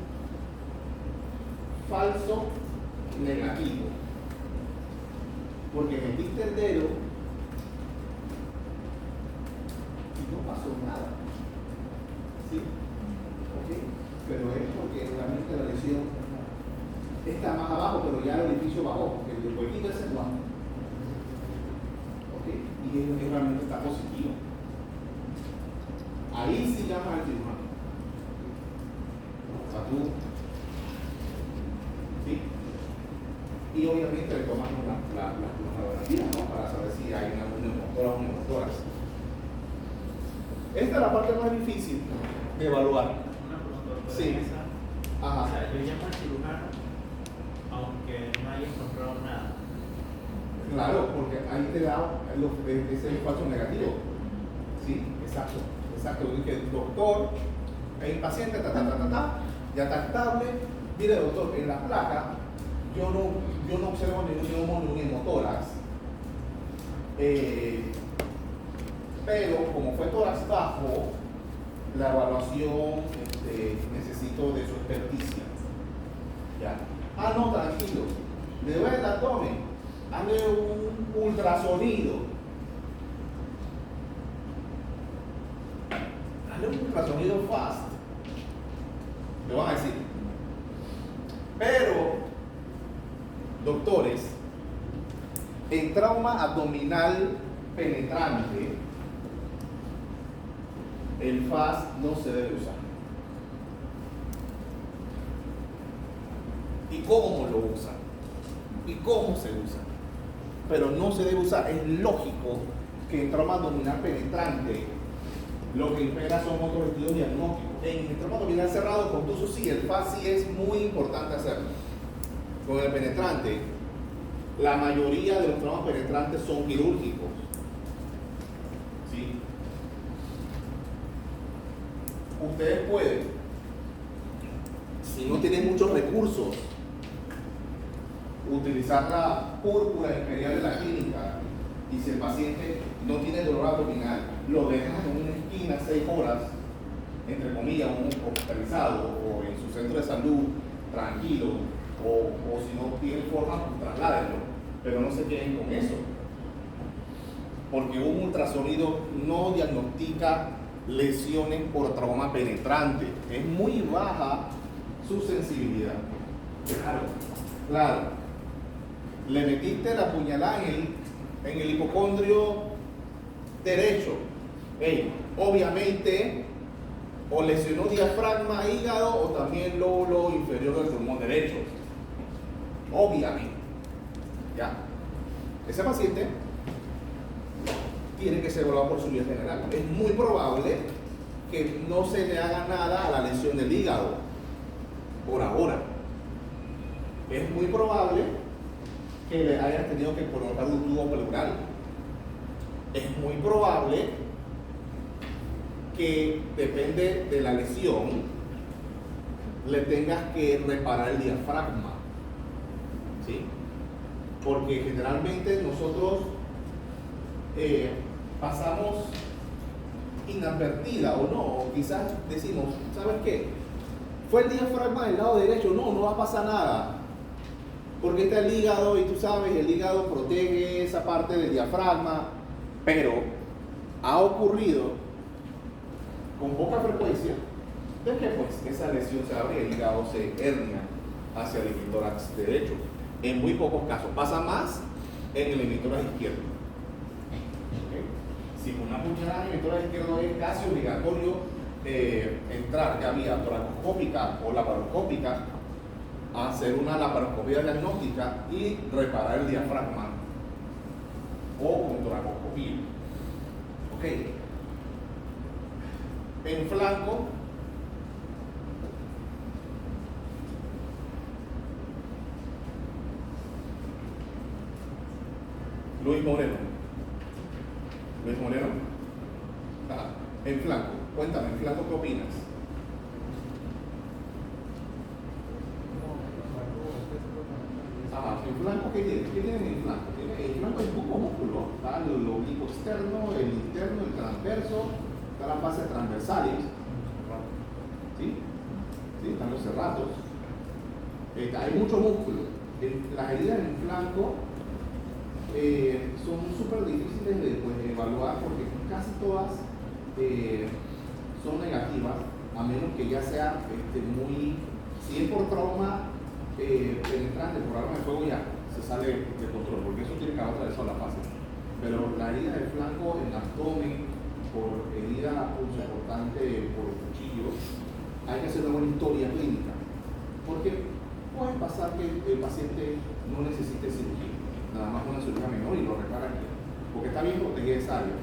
falso negativo, porque metiste el dedo y no pasó nada. ¿Sí? ¿Ok? Pero es porque realmente la lesión está más abajo, pero ya el orificio bajó, porque el huequito ese es bajo. ¿Ok? Y realmente está positivo. Ahí sí llama al cirujano. O sea, tú. ¿Sí? Y obviamente le tomas las radiografías, ¿no? Para saber si hay una neumotórax o un neumotórax. Esta es la parte más difícil de evaluar. Una pregunta. Sí. Ajá. O sea, yo llamo al cirujano aunque no haya encontrado nada. Claro, porque ahí te da ese falso negativo. Sí, exacto. Que el doctor, el paciente, ya está estable. Mire, doctor, en la placa yo no observo ningún neumotórax, pero como fue tórax bajo, la evaluación necesito de su experticia. ¿Ya? Ah, no, tranquilo, le duele el abdomen, hazle un ultrasonido. Hazle un ultrasonido fast. Le van a decir. Pero, doctores, en trauma abdominal penetrante, el FAST no se debe usar. ¿Y cómo lo usan? ¿Y cómo se usa? Pero no se debe usar. Es lógico que en trauma abdominal penetrante lo que impera son otros estudios diagnósticos. En el trauma abdominal cerrado contuso sí, el FAST sí es muy importante hacerlo. Con el penetrante, la mayoría de los traumas penetrantes son quirúrgicos. ¿Sí? Ustedes pueden, si no tienen muchos recursos, utilizar la púrpura imperial de la clínica, y si el paciente no tiene dolor abdominal, lo dejan en una esquina 6 horas, entre comillas, hospitalizado o en su centro de salud, tranquilo, o si no tiene forma, pues trasládenlo, pero no se queden con eso, porque un ultrasonido no diagnostica lesiones por trauma penetrante, es muy baja su sensibilidad. Claro, le metiste la puñalada en el hipocondrio derecho, obviamente o lesionó diafragma, hígado o también lóbulo inferior del pulmón derecho, obviamente. Ya, ese paciente tiene que ser evaluado por su vía general. Es muy probable que no se le haga nada a la lesión del hígado por ahora. Es muy probable que le hayan tenido que colocar un tubo pleural. Es muy probable que, depende de la lesión, le tengas que reparar el diafragma. ¿Sí? Porque generalmente nosotros pasamos inadvertida o no, o quizás decimos, ¿sabes qué? Fue el diafragma del lado derecho, no va a pasar nada, porque está el hígado y tú sabes, el hígado protege esa parte del diafragma, pero ha ocurrido con poca frecuencia de que pues esa lesión se abre y el hígado se hernia hacia el hemitórax derecho. En muy pocos casos, pasa más en el hemitórax izquierdo. Si con una puñalada en el hemitórax izquierdo es casi obligatorio entrar ya vía toracoscópica o laparoscópica, a hacer una laparoscopía diagnóstica y reparar el diafragma o con toracoscopía. Ok. En flanco, Luis Moreno. Ajá. En flanco, cuéntame, en flanco, ¿qué opinas? Ajá, en flanco, ¿qué tienen? ¿Qué tienen en flanco? En flanco hay poco músculo, está el oblicuo externo, el interno, el transverso, están las bases transversales, ¿sí? ¿Sí? Están los serratos, hay mucho músculo. Las heridas en flanco son súper difíciles de evaluar porque casi todas son negativas, a menos que ya sea si es por trauma penetrante, por arma de fuego, ya se sale de control, porque eso tiene que haber atravesado la fase. Pero la herida del flanco, en abdomen, por herida punzocortante por cuchillo, hay que hacer una buena historia clínica, porque puede pasar que el paciente no necesite cirugía, nada más una cirugía menor y lo repara aquí, porque está bien protegida esa área,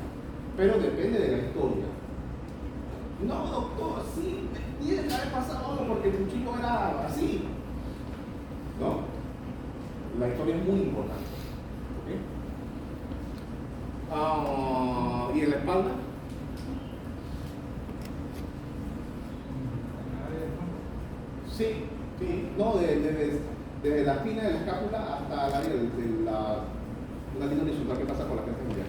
pero depende de la historia. No, doctor, sí, tiene que haber pasado algo porque el cuchillo era así. No, la historia es muy importante. ¿Okay? ¿Y en la espalda? Sí, no, desde la espina de la escápula hasta el área de una línea horizontal que pasa por la frente mundial.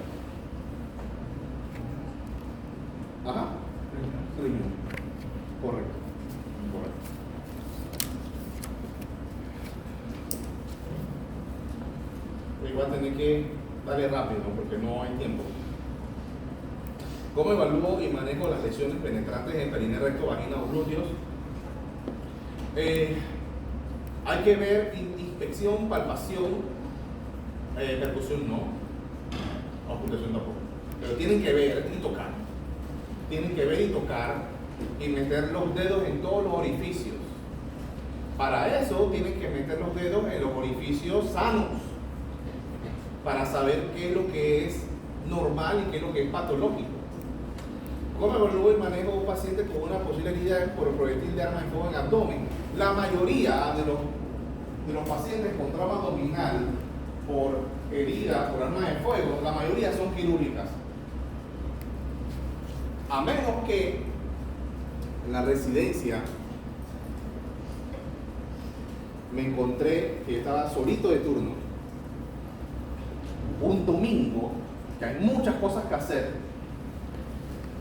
Ajá. Riñón. Correcto. Correcto. Igual tener que darle rápido, ¿no? Porque no hay tiempo. ¿Cómo evalúo y manejo las lesiones penetrantes en perineo recto, vagina o glúteos? Hay que ver inspección, palpación, percusión no, ocultación tampoco. Pero tienen que ver y tocar. Tienen que ver y tocar y meter los dedos en todos los orificios. Para eso tienen que meter los dedos en los orificios sanos, para saber qué es lo que es normal y qué es lo que es patológico. ¿Cómo evalúo y manejo a un paciente con una posible herida por proyectil de arma de fuego en abdomen? La mayoría de los pacientes con trauma abdominal por herida por arma de fuego, la mayoría son quirúrgicas. A menos que en la residencia me encontré que estaba solito de turno un domingo, que hay muchas cosas que hacer,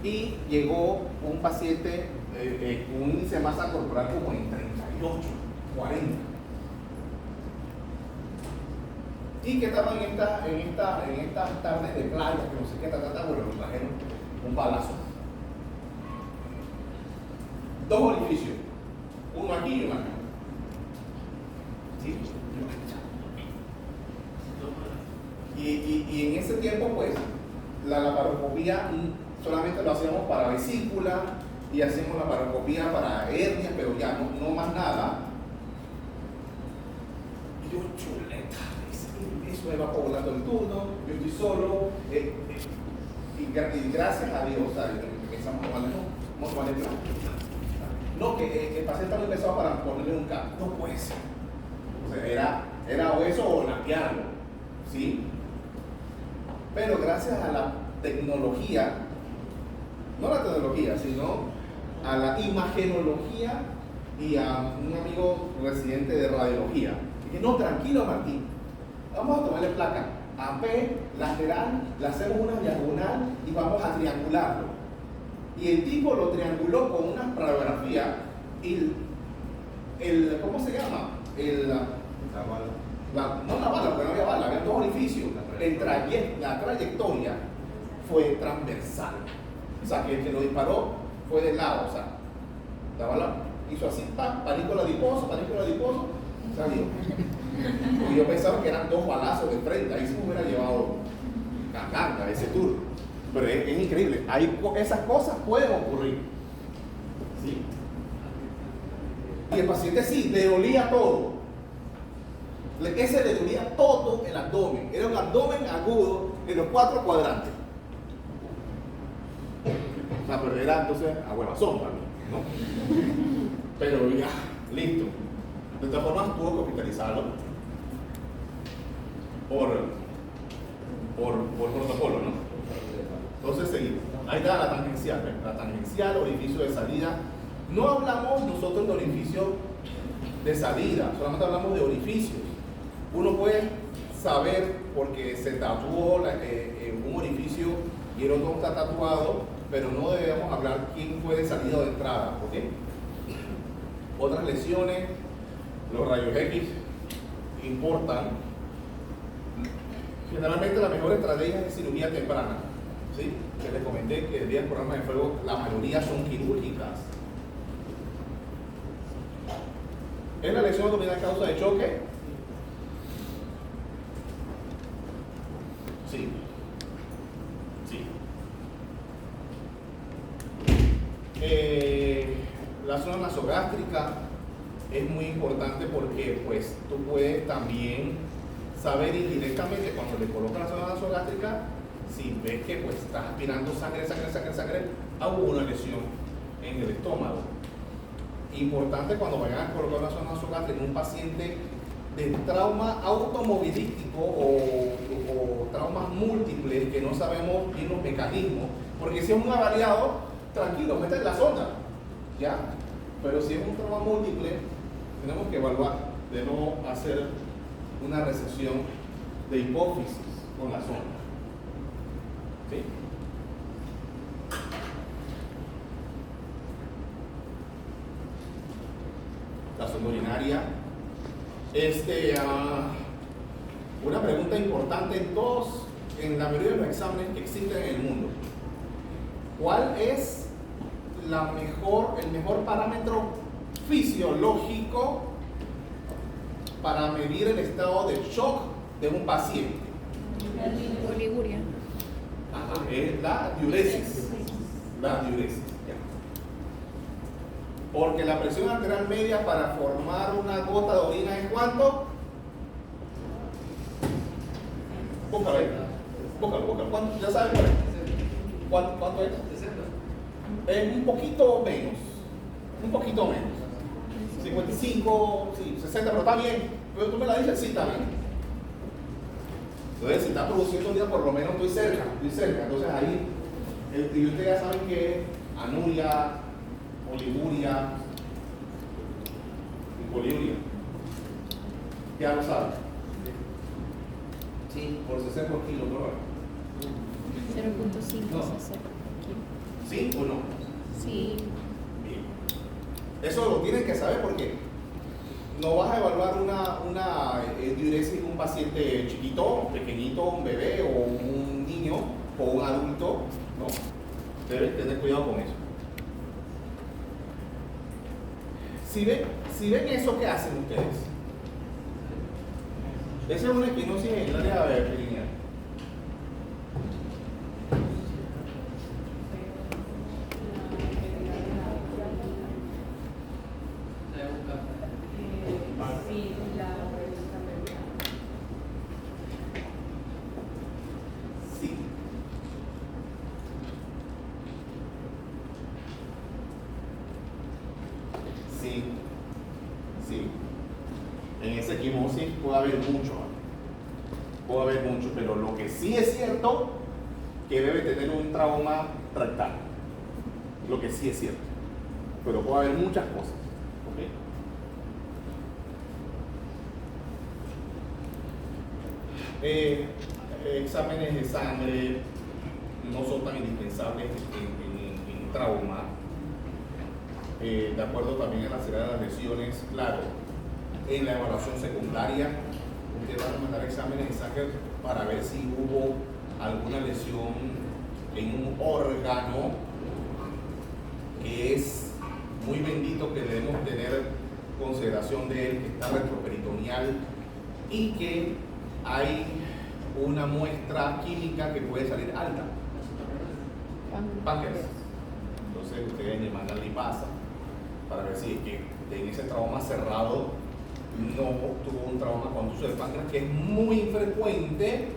y llegó un paciente con un índice de masa corporal como en 38, 40, y que estaba en estas tardes de playa, que no sé qué, bueno, nos trajeron un balazo. 2 orificios, uno aquí y uno acá. ¿Sí? Y en ese tiempo, pues, la laparoscopía solamente lo hacíamos para vesícula y hacíamos la laparoscopía para hernias, pero ya no más nada. Y yo, chuleta, eso me va poblando el turno, yo estoy solo, y gracias a Dios, empezamos a tomarle plan. No, que el paciente no empezaba para ponerle un cambio, no puede ser. O sea, era o eso o lampearlo, ¿sí? Pero gracias a la tecnología, no la tecnología, sino a la imagenología y a un amigo residente de radiología, dije, no, tranquilo Martín, vamos a tomarle placa AP, lateral, le hacemos una diagonal y vamos a triangularlo. Y el tipo lo trianguló con una radiografía y ¿cómo se llama? La bala. No la bala, porque no había bala, había 2 orificios. La trayectoria fue transversal. O sea, que el que lo disparó fue de lado. O sea, la bala hizo así, panícula adiposo, salió. Y yo pensaba que eran 2 balazos de frente, ahí se me hubiera llevado caganda ese tour. Pero es increíble, esas cosas pueden ocurrir. ¿Sí? Y el paciente sí, le dolía todo. Ese le dolía todo el abdomen. Era un abdomen agudo en los 4 cuadrantes. O sea, pero era entonces a huevazón también, ¿no? Pero ya, listo. De todas formas, tuvo que hospitalizarlo por protocolo, ¿no? Entonces seguimos. Ahí está la tangencial, ¿ves? La tangencial, orificio de salida. No hablamos nosotros de orificio de salida, solamente hablamos de orificios. Uno puede saber porque se tatuó un orificio y el otro está tatuado, pero no debemos hablar quién fue de salida o de entrada, ¿ok? Otras lesiones, los rayos X importan. Generalmente la mejor estrategia es cirugía temprana. ¿Sí? Que les comenté que el día del programa de fuego la mayoría son quirúrgicas. ¿Es la lesión abdominal causa de choque? Sí. Sí. La zona nasogástrica es muy importante porque pues tú puedes también saber indirectamente cuando le colocas la zona nasogástrica, si ves que pues estás aspirando sangre, hubo una lesión en el estómago. Importante cuando vayan a colocar una zona nasogástrica en un paciente de trauma automovilístico o traumas múltiples que no sabemos bien los mecanismos, porque si es un avaliado, tranquilo, mete la sonda, ¿ya? Pero si es un trauma múltiple, tenemos que evaluar de no hacer una resección de hipófisis con la sonda. ¿Sí? La sonda urinaria. Una pregunta importante en la mayoría de los exámenes que existen en el mundo. ¿Cuál es el mejor parámetro fisiológico para medir el estado de shock de un paciente? Oliguria. Ajá, es la diuresis. La diuresis. Ya. Porque la presión arterial media para formar una gota de orina es ¿cuánto? Búscalo ahí. Búscalo. ¿Cuánto? ¿Ya sabes cuál es? ¿Cuánto es? 60. Es un poquito menos. 55, sí, 60, pero está bien. Pero tú me la dices, sí, está bien. Entonces, si está produciendo un día, por lo menos estoy cerca. Entonces ahí, y ustedes ya saben que es anuria, oliguria y poliuria. Ya lo saben. Sí, por 60 por kilo, ¿no? 0.5 No. cc. ¿Sí o no? Sí. Bien. Eso lo tienen que saber porque no vas a evaluar una diuresis en un paciente chiquito, pequeñito, un bebé o un niño o un adulto, ¿no? Deben tener cuidado con eso. Si ven eso, ¿qué hacen ustedes? Esa es una equinosis en el área perineal. Se busca. Sí. Sí. En esa equimosis puede haber mucho, pero lo que sí es cierto que debe tener un trauma rectal. Lo que sí es cierto. Pero puede haber muchas cosas. ¿Ok? Exámenes de sangre no son tan indispensables en trauma. De acuerdo también a la seriedad de las lesiones, claro, en la evaluación secundaria, ustedes van a mandar exámenes de sangre para ver si hubo alguna lesión en un órgano que es muy bendito, que debemos tener consideración de él, que está retroperitoneal y que hay una muestra química que puede salir alta. Páncreas. Entonces ustedes le mandan lipasa para ver si es que en ese trauma cerrado no tuvo un trauma con uso del páncreas, que es muy infrecuente,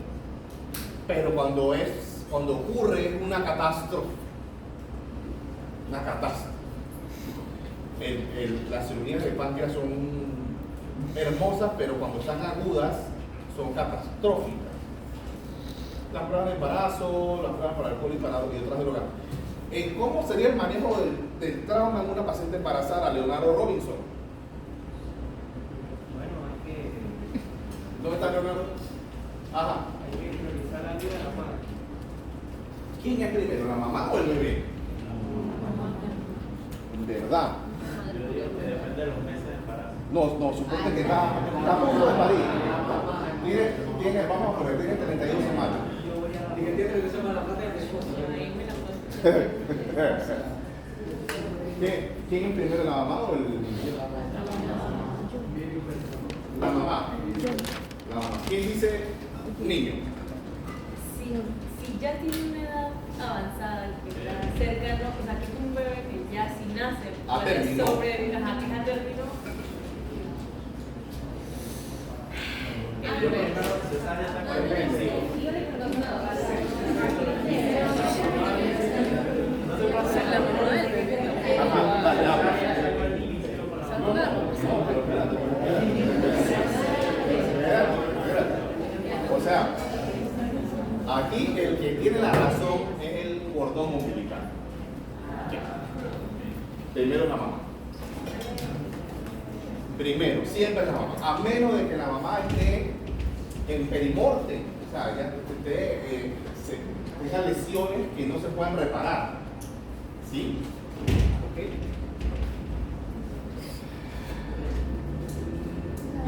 pero cuando ocurre es una catástrofe. Una catástrofe. Las cirugías de páncreas son hermosas, pero cuando están agudas son catastróficas. Las pruebas de embarazo, las pruebas para alcohol y otras drogas. ¿Cómo sería el manejo del trauma en una paciente embarazada, Leonardo Robinson? Bueno, hay que ¿Dónde está Leonardo? Ajá. priorizar la vida de la madre. ¿Quién es primero, la mamá o el bebé? ¿Verdad? Yo digo que depende de los meses de embarazo. No, suponte que está a punto de parir. Vamos a poner, tiene 32 semanas. Y que tiene que ser la plata de mi esposa. ¿Quién es primero, la mamá o el...? La mamá. La mamá. ¿Quién dice niño? Si ya tiene una edad avanzada, que está cercano, o sea, que es un bebé que ya si nace, A término. sobrevivir, ajá, que es a término. Yo primero cesárea está convencido. No se puede hacer la mamá del bebé. Ajá, dale, habla. O sea, aquí el que tiene la razón es el cordón umbilical. Primero la mamá. Primero, siempre la mamá. A menos de que la mamá esté en perimorte, o sea, ya tenga lesiones que no se puedan reparar. ¿Sí? ¿Ok?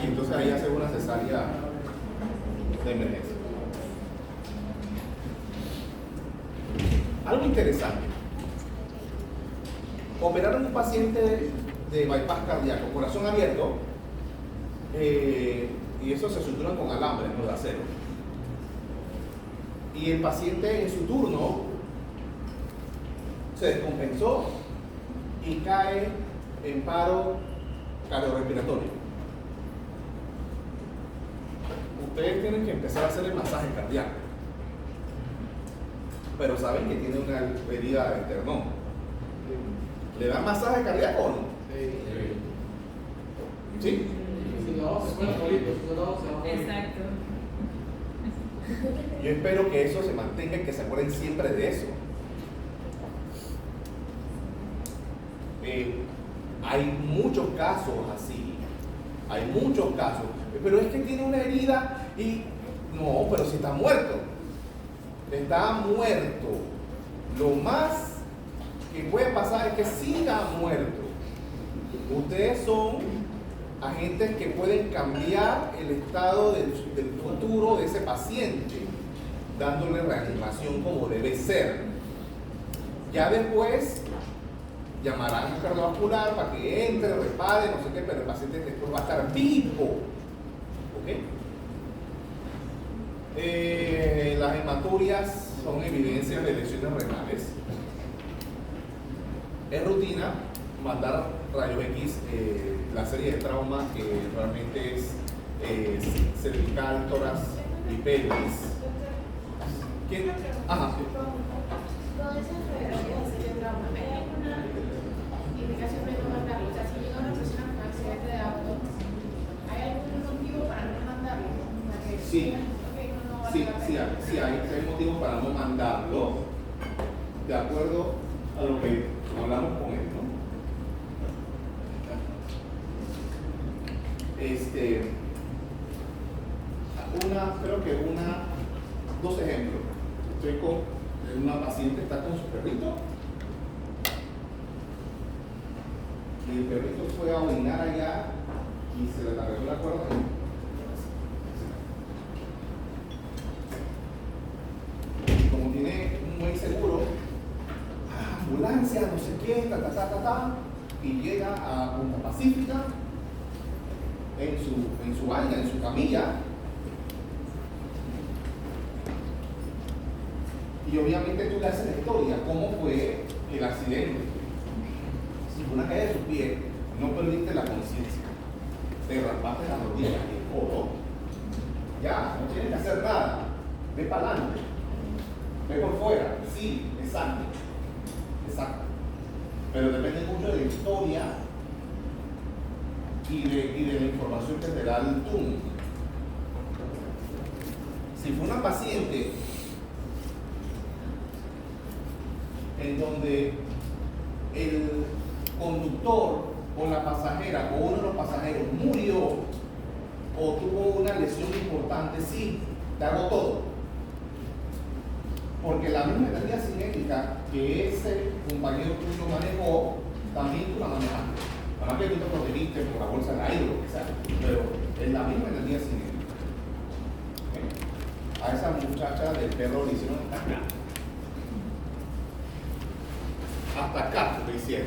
Y entonces ahí hace una cesárea de emergencia. Algo interesante. Operaron un paciente de bypass cardíaco, corazón abierto, y eso se suturan con alambre, no de acero. Y el paciente en su turno se descompensó y cae en paro cardiorrespiratorio. Ustedes tienen que empezar a hacer el masaje cardíaco, pero saben que tiene una herida de esternón. ¿Le dan masaje cardíaco o no? ¿Sí? Si no, se puede morir, si no, se va a morir. Exacto. Yo espero que eso se mantenga y que se acuerden siempre de eso. Hay muchos casos así, hay muchos casos, pero es que tiene una herida y no, pero si está muerto, lo más que puede pasar es que siga muerto. Ustedes son agentes que pueden cambiar el estado del futuro de ese paciente, dándole reanimación como debe ser. Ya después llamarán a un cardiovascular para que entre, repare, no sé qué, pero el paciente después va a estar vivo. ¿Ok? Las hematurias son evidencias de lesiones renales. Es rutina mandar rayos X, la serie de traumas que realmente es cervical, tórax y pelvis. ¿Quién? Ajá. Todas esas radiografías de trauma, ¿hay alguna indicación de no mandarlo? O sea, si llega una persona con accidente de auto, ¿hay algún motivo para no mandarlo? O sea, que Sí. okay, no vale Sí, la pena. sí, hay motivos para no mandarlo, de acuerdo a lo que hablamos con él, ¿no? Dos ejemplos. Estoy con una paciente, está con su perrito, y el perrito fue a orinar allá y se le arregló la cuerda. Y como tiene un buen seguro, ambulancia, no sé qué, y llega a Punta Pacífica en su baña, en su camilla. Y obviamente tú le haces la historia, cómo fue el accidente. Si fue una caída de tus pies, no perdiste la conciencia, te raspaste las rodillas y el codo, ya, no tienes que hacer nada, ve para adelante, ve por fuera, sí, exacto, pero depende mucho de la historia y de la información que te da el turno. Si fue una paciente en donde el conductor o la pasajera o uno de los pasajeros murió o tuvo una lesión importante, sí, te hago todo. Porque la misma energía cinética que ese compañero tuyo manejó, también tú la manejaste. Para que tú te protegiste por la bolsa de aire o lo que sea, pero es la misma energía cinética. ¿Okay? A esa muchacha del perro le hicieron hasta acá lo hicieron.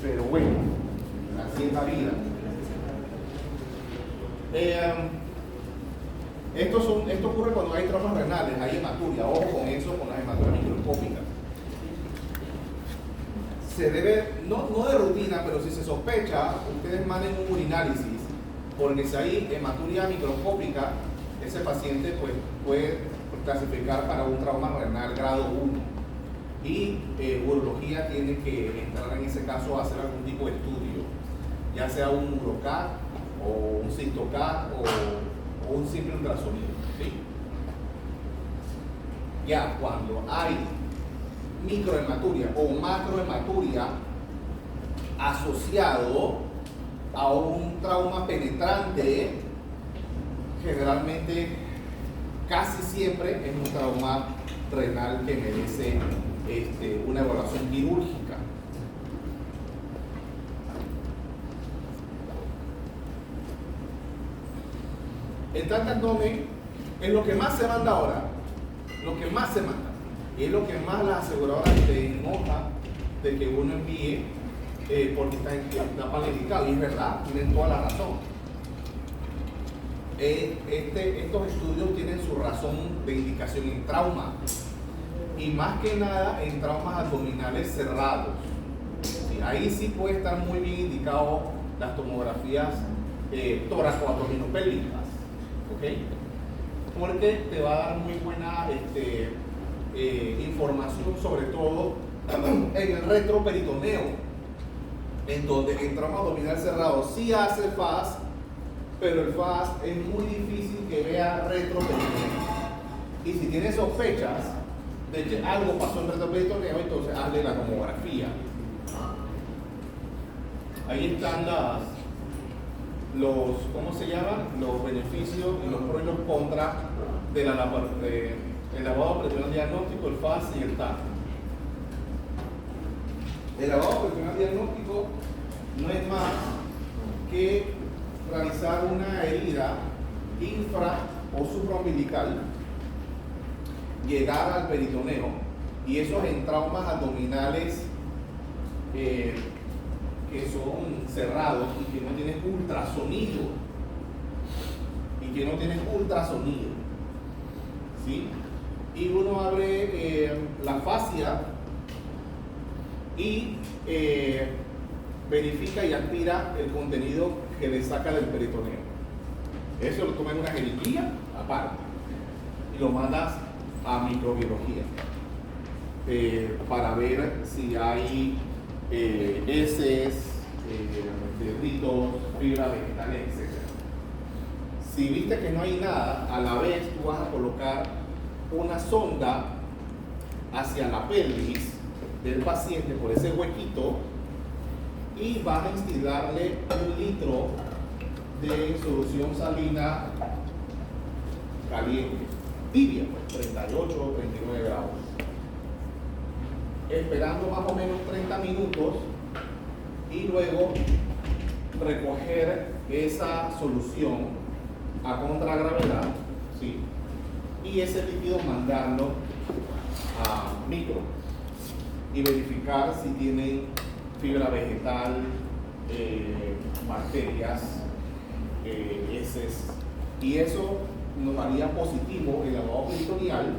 Pero bueno, así es la vida. Esto ocurre cuando hay traumas renales, hay hematuria. Ojo con eso, con las hematuras microscópicas. Se debe, no de rutina, pero si se sospecha, ustedes manden un urinálisis, porque si hay hematuria microscópica, ese paciente pues, puede clasificar para un trauma renal grado 1. Y urología tiene que entrar en ese caso a hacer algún tipo de estudio, ya sea un uroCAT o un cistoCAT o un simple ultrasonido. ¿Sí? Ya cuando hay microhematuria o macrohematuria asociado, a un trauma penetrante, generalmente, casi siempre es un trauma renal que merece una evaluación quirúrgica. El TAC abdomen es lo que más se manda ahora, lo que más se manda, y es lo que más las aseguradoras te enoja de que uno envíe porque está planificado, y es verdad, tienen toda la razón. Estos estudios tienen su razón de indicación en trauma, y más que nada en traumas abdominales cerrados. ¿Sí? Ahí sí puede estar muy bien indicado las tomografías tóraco-abdominopélvicas, ¿ok? Porque te va a dar muy buena información, sobre todo en el retroperitoneo, en donde en trauma abdominal cerrado sí hace FAS, pero el FAS es muy difícil que vea retroperitoneo. Y si tiene sospechas de que algo pasó en retroperitoneo, entonces hazle la tomografía. Ahí están ¿cómo se llaman? Los beneficios y los pros y los contras del lavado peritoneal diagnóstico, el FAS y el TAC. El lavado peritoneal diagnóstico no es más que realizar una herida infra o supraumbilical, llegar al peritoneo, y eso es en traumas abdominales que son cerrados y que no tienen ultrasonido, ¿sí? Y uno abre la fascia y verifica y aspira el contenido que le saca del peritoneo. Eso lo toma en una jeringuilla aparte y lo mandas a microbiología para ver si hay heces, detritos, fibra vegetales, etc. Si viste que no hay nada, a la vez tú vas a colocar una sonda hacia la pelvis del paciente por ese huequito y vas a instilarle 1 litro de solución salina caliente, tibia, 38 o 39 grados, esperando más o menos 30 minutos, y luego recoger esa solución a contragravedad, ¿sí? Y ese líquido mandarlo a micro y verificar si tienen fibra vegetal, bacterias, heces, y eso nos daría positivo el lavado peritoneal,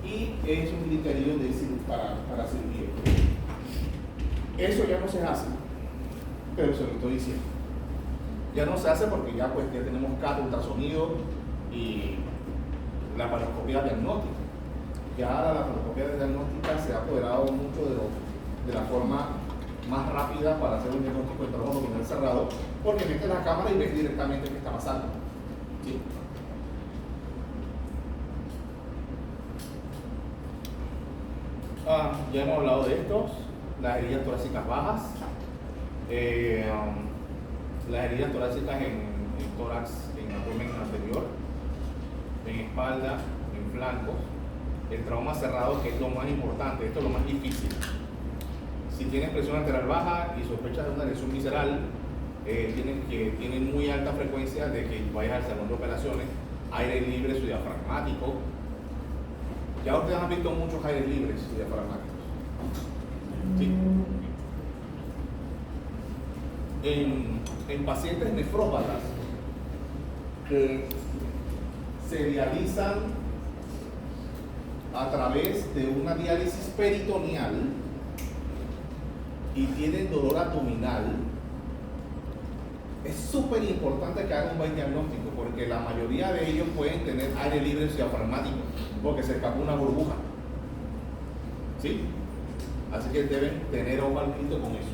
y es un criterio para cirugía. Eso ya no se hace, pero se lo estoy diciendo. Ya no se hace porque ya tenemos CAT, ultrasonido y la paroscopía diagnóstica. Ya ahora la paroscopía diagnóstica se ha apoderado mucho de la forma más rápida para hacer un diagnóstico de trauma abdominal cerrado, porque metes la cámara y ves directamente qué está pasando. ¿Sí? Ya hemos hablado de estos, las heridas torácicas bajas, las heridas torácicas en tórax, en abdomen anterior, en espalda, en flancos, el trauma cerrado, que es lo más importante, esto es lo más difícil. Si tienes presión arterial baja y sospechas de una lesión visceral, tienen muy alta frecuencia de que vayas al salón de operaciones, aire libre su diafragmático. Ya ustedes han visto muchos aires libres su diafragmáticos. ¿Sí? En pacientes nefrópatas que se dializan a través de una diálisis peritoneal y tienen dolor abdominal, es súper importante que hagan un buen diagnóstico, porque la mayoría de ellos pueden tener aire libre diafragmático porque se escapó una burbuja. ¿Sí? Así que deben tener ojo al grito con eso.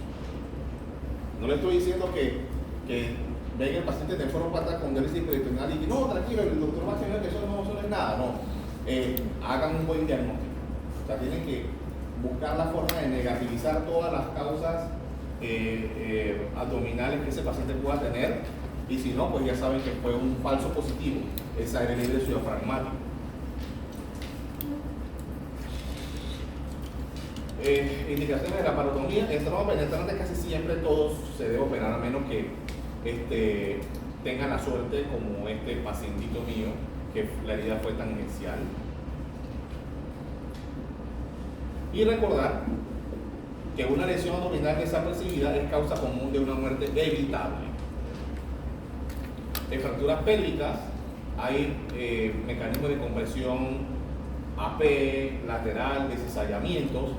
No le estoy diciendo que venga el paciente nefrópata con diálisis peritoneal y que no, tranquilo, el doctor va a tener que eso no es nada. No, hagan un buen diagnóstico. O sea, tienen que buscar la forma de negativizar todas las causas abdominales que ese paciente pueda tener, y si no, pues ya saben que fue un falso positivo, es aire libre diafragmático. Indicaciones de la parotomía. El trauma penetrante casi siempre todos se debe operar, a menos que tengan la suerte, como este pacientito mío, que la herida fue tangencial. Y recordar que una lesión abdominal desapercibida es causa común de una muerte evitable. En fracturas pélvicas hay mecanismos de compresión AP, lateral, de cizallamientos.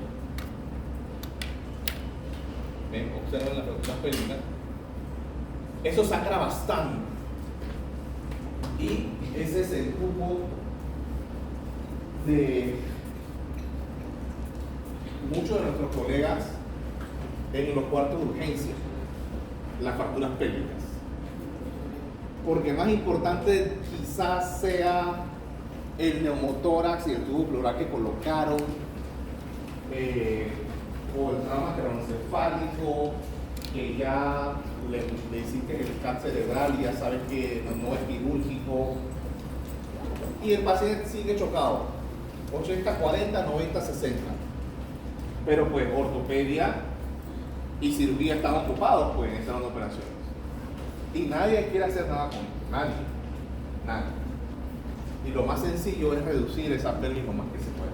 ¿Ven? Observen las fracturas pélvicas. Eso sangra bastante. Y ese es el grupo de muchos de nuestros colegas en los cuartos de urgencia, las fracturas pélvicas. Porque más importante quizás sea el neumotórax y el tubo pleural que colocaron, o el trauma craneoencefálico, que ya le hiciste el CAT cerebral y ya sabes que no es quirúrgico, y el paciente sigue chocado, 80-40, 90-60. Pero pues ortopedia y cirugía están ocupados pues en estas operaciones. Y nadie quiere hacer nada con nadie. Y lo más sencillo es reducir esa pérdida lo más que se pueda,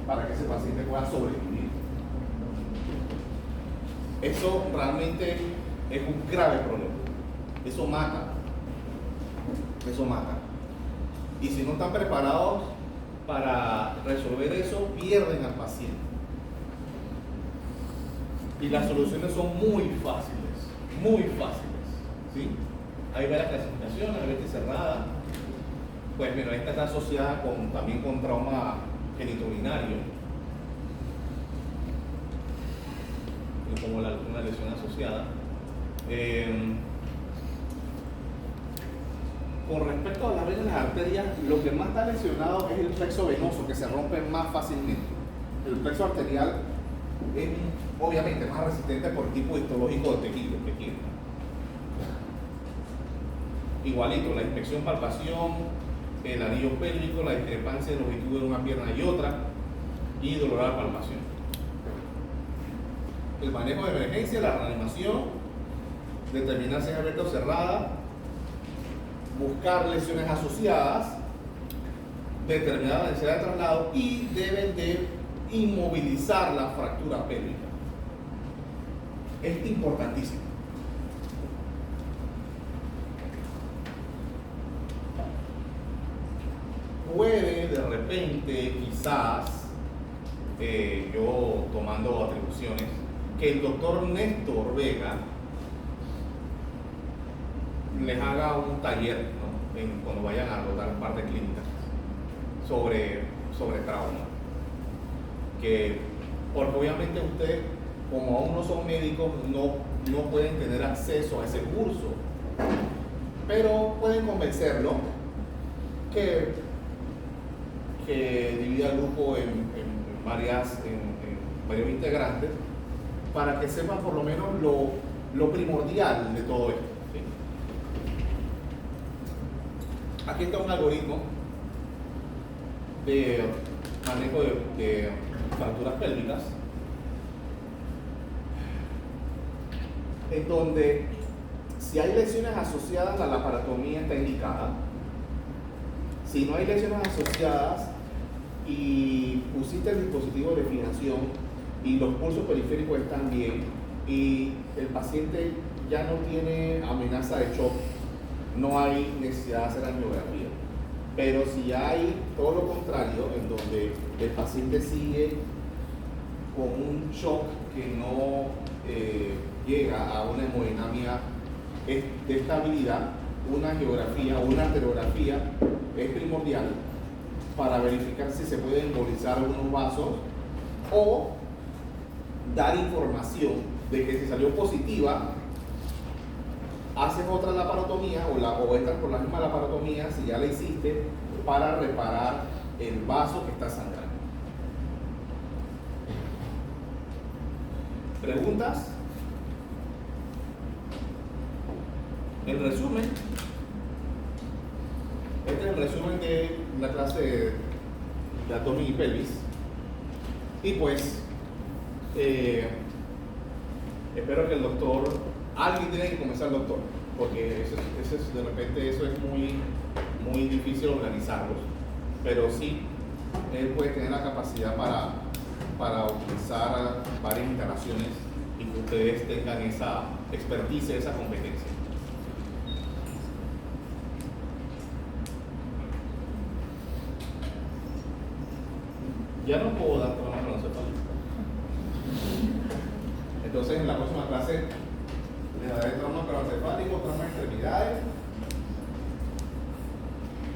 para que ese paciente pueda sobrevivir. Eso realmente es un grave problema. Eso mata. Y si no están preparados para resolver eso, pierden al paciente. Y las soluciones son muy fáciles, ¿sí? Hay varias clasificaciones, hay veces cerrada. Pues mira, esta está asociada también con trauma genitourinario, como una lesión asociada. Con respecto a las venas y las arterias, lo que más está lesionado es el plexo venoso, que se rompe más fácilmente. El plexo arterial es obviamente más resistente por el tipo histológico de tejido que tiene. Igualito, la inspección, palpación, el anillo pélvico, la discrepancia de longitud de una pierna y otra, y dolor a la palpación. El manejo de emergencia, la reanimación, determinar si es abierta o cerrada, buscar lesiones asociadas, determinar la necesidad de traslado y deben de inmovilizar la fractura pélvica. Es importantísimo. Puede de repente, quizás, yo tomando atribuciones, que el doctor Néstor Vega les haga un taller, ¿no? Cuando vayan a rodar parte clínica sobre trauma. Porque obviamente ustedes, como aún no son médicos, no pueden tener acceso a ese curso, pero pueden convencerlo que divida el grupo en varios integrantes, para que sepan por lo menos lo primordial de todo esto, ¿sí? Aquí está un algoritmo de manejo de fracturas pélvicas, en donde si hay lesiones asociadas a la laparotomía está indicada. Si no hay lesiones asociadas y pusiste el dispositivo de fijación y los pulsos periféricos están bien y el paciente ya no tiene amenaza de shock, no hay necesidad de hacer angiografía. Pero si hay todo lo contrario, en donde el paciente sigue con un shock que no llega a una hemodinamia de estabilidad, una angiografía o una arteriografía es primordial para verificar si se pueden embolizar algunos vasos o dar información de que si salió positiva, haces otra laparotomía o entras por la misma laparotomía si ya la hiciste para reparar el vaso que está sangrando. ¿Preguntas? En resumen, este es el resumen de la clase de abdomen y pelvis. Y pues, espero que el doctor, alguien tiene que comenzar el doctor, porque de repente eso es muy difícil organizarlos, pero sí, él puede tener la capacidad para utilizar varias instalaciones y que ustedes tengan esa expertise, esa competencia. Ya no puedo dar trauma craneoencefálico. Entonces en la próxima clase les daré trauma craneoencefálico, trauma de extremidades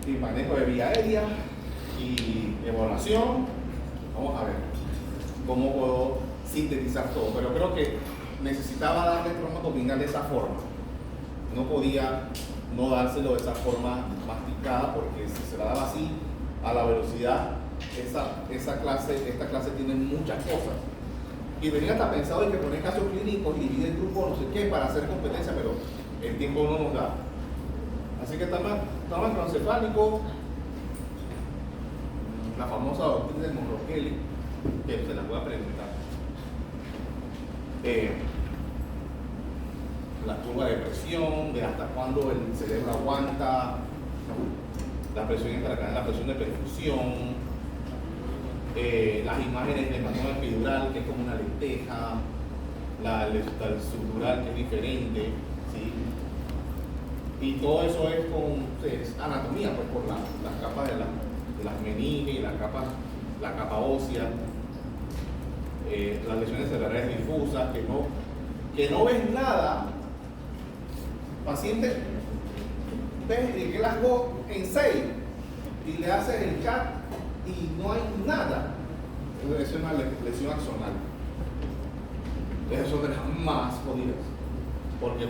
y manejo de vía aérea y evaluación. Vamos a ver cómo puedo sintetizar todo, pero creo que necesitaba darle trauma abdominal de esa forma. No podía no dárselo de esa forma masticada, porque si se la daba así a la velocidad, esta clase tiene muchas cosas. Y venía hasta pensado en que poner casos clínicos y dividir el grupo no sé qué para hacer competencia, pero el tiempo no nos da. Así que trauma craneoencefálico, la famosa doctrina de Monroe-Kelly, que se la voy a preguntar. La curva de presión, de hasta cuándo el cerebro aguanta, la presión intracranial, la presión de perfusión, las imágenes de hematoma epidural, que es como una lenteja, la subdural, que es diferente, ¿sí? Y todo eso es anatomía, pues por las capas de las meninges y la capa ósea, las lesiones cerebrales difusas, que no ves nada. Paciente, ves que las hago en 6 y le haces el chat y no hay nada. Eso es una lesión axonal. Esas son de las más jodidas, porque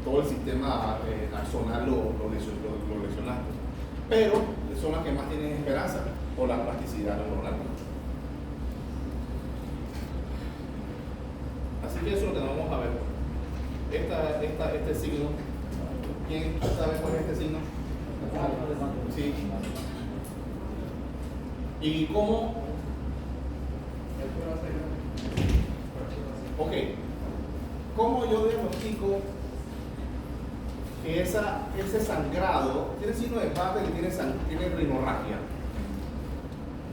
todo el sistema axonal lo lesionaste. Pero son las que más tienen esperanza por la plasticidad neuronal. Así que eso es lo que vamos a ver. Este signo, ¿quién sabe cuál es este signo? Sí. ¿Y cómo? Ok. ¿Cómo yo diagnostico que ese sangrado tiene signo de Bardet y tiene rinorragia?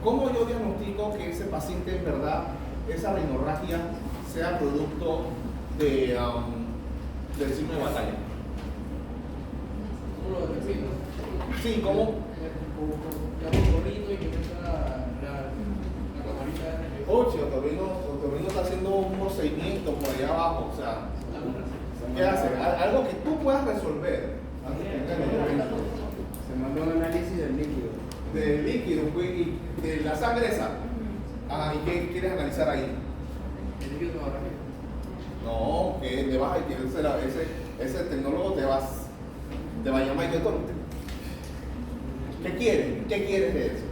¿Cómo yo diagnostico que ese paciente en verdad, esa rinorragia, sea producto del signo de batalla? ¿Cómo lo defino? Sí, ¿cómo? Y que la camarita. Oye, Otorrino está haciendo un procedimiento por allá abajo, o sea, ¿qué hace? Algo que tú puedas resolver. Se mandó un análisis del líquido. Del líquido, y de la sangre esa. Ajá, ¿y qué quieres analizar ahí? El líquido de barraje. No, que te vas a que ese tecnólogo te va a llamar y te tonte. ¿Qué quieres? ¿Qué quieres de eso?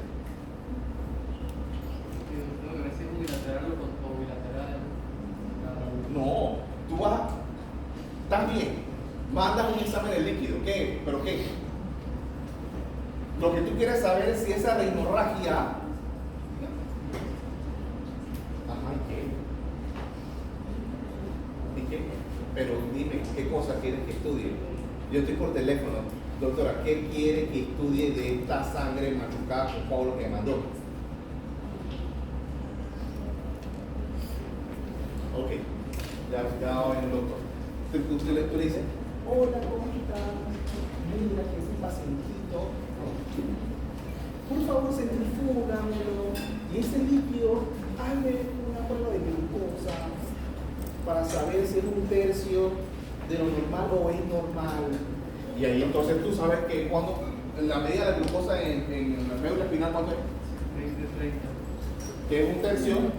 Tengo que ver si es unilateral o bilateral. No, tú estás bien, mandas un examen de líquido, ¿qué? ¿Pero qué? Lo que tú quieres saber es si esa rinorragia, ¿y qué? Pero dime, ¿qué cosa quieres que estudie? Yo estoy por teléfono, doctora, ¿qué quiere que estudie de esta sangre machucada con Pablo que mandó? Ok, ya va el doctor. Tú le dices, hola, ¿cómo estás? Mira que ese pacientito, por favor centrifúgamelo, y ese líquido, hazle una prueba de glucosa para saber si es 1/3 de lo normal o es normal. Y ahí entonces tú sabes que cuando la medida de glucosa en la médula espinal, ¿cuánto es? 30. Que es 1/3.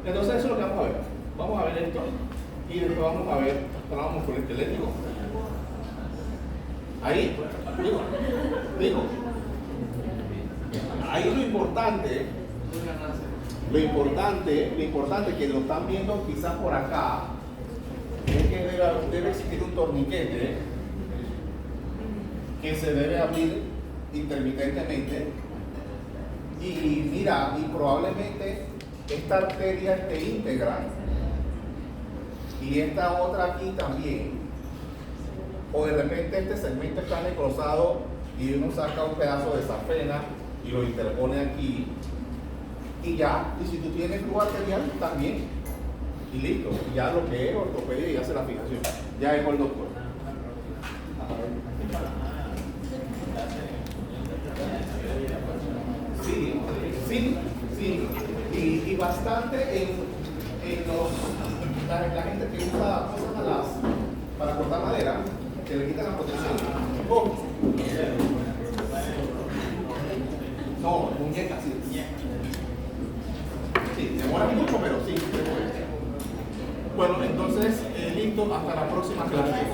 Entonces eso es lo que vamos a ver. Vamos a ver esto y después vamos a ver trauma musculoesquelético. Ahí, digo, ahí lo importante Lo importante que lo están viendo quizás por acá, es que debe existir un torniquete que se debe abrir intermitentemente. Y mira, y probablemente esta arteria esté íntegra y esta otra aquí también. O de repente este segmento está necrosado y uno saca un pedazo de safena y lo interpone aquí. Y ya, y si tú tienes flujo arterial también. Y listo, ya lo que es ortopedia y hace la fijación. Ya dejó el doctor. Sí, sí, sí. Y bastante en la gente que usa cosas para cortar madera, que le quitan la protección. Oh. No, muñeca, sí. Sí, demora mucho, pero sí. Bueno, entonces, listo, hasta la próxima clase.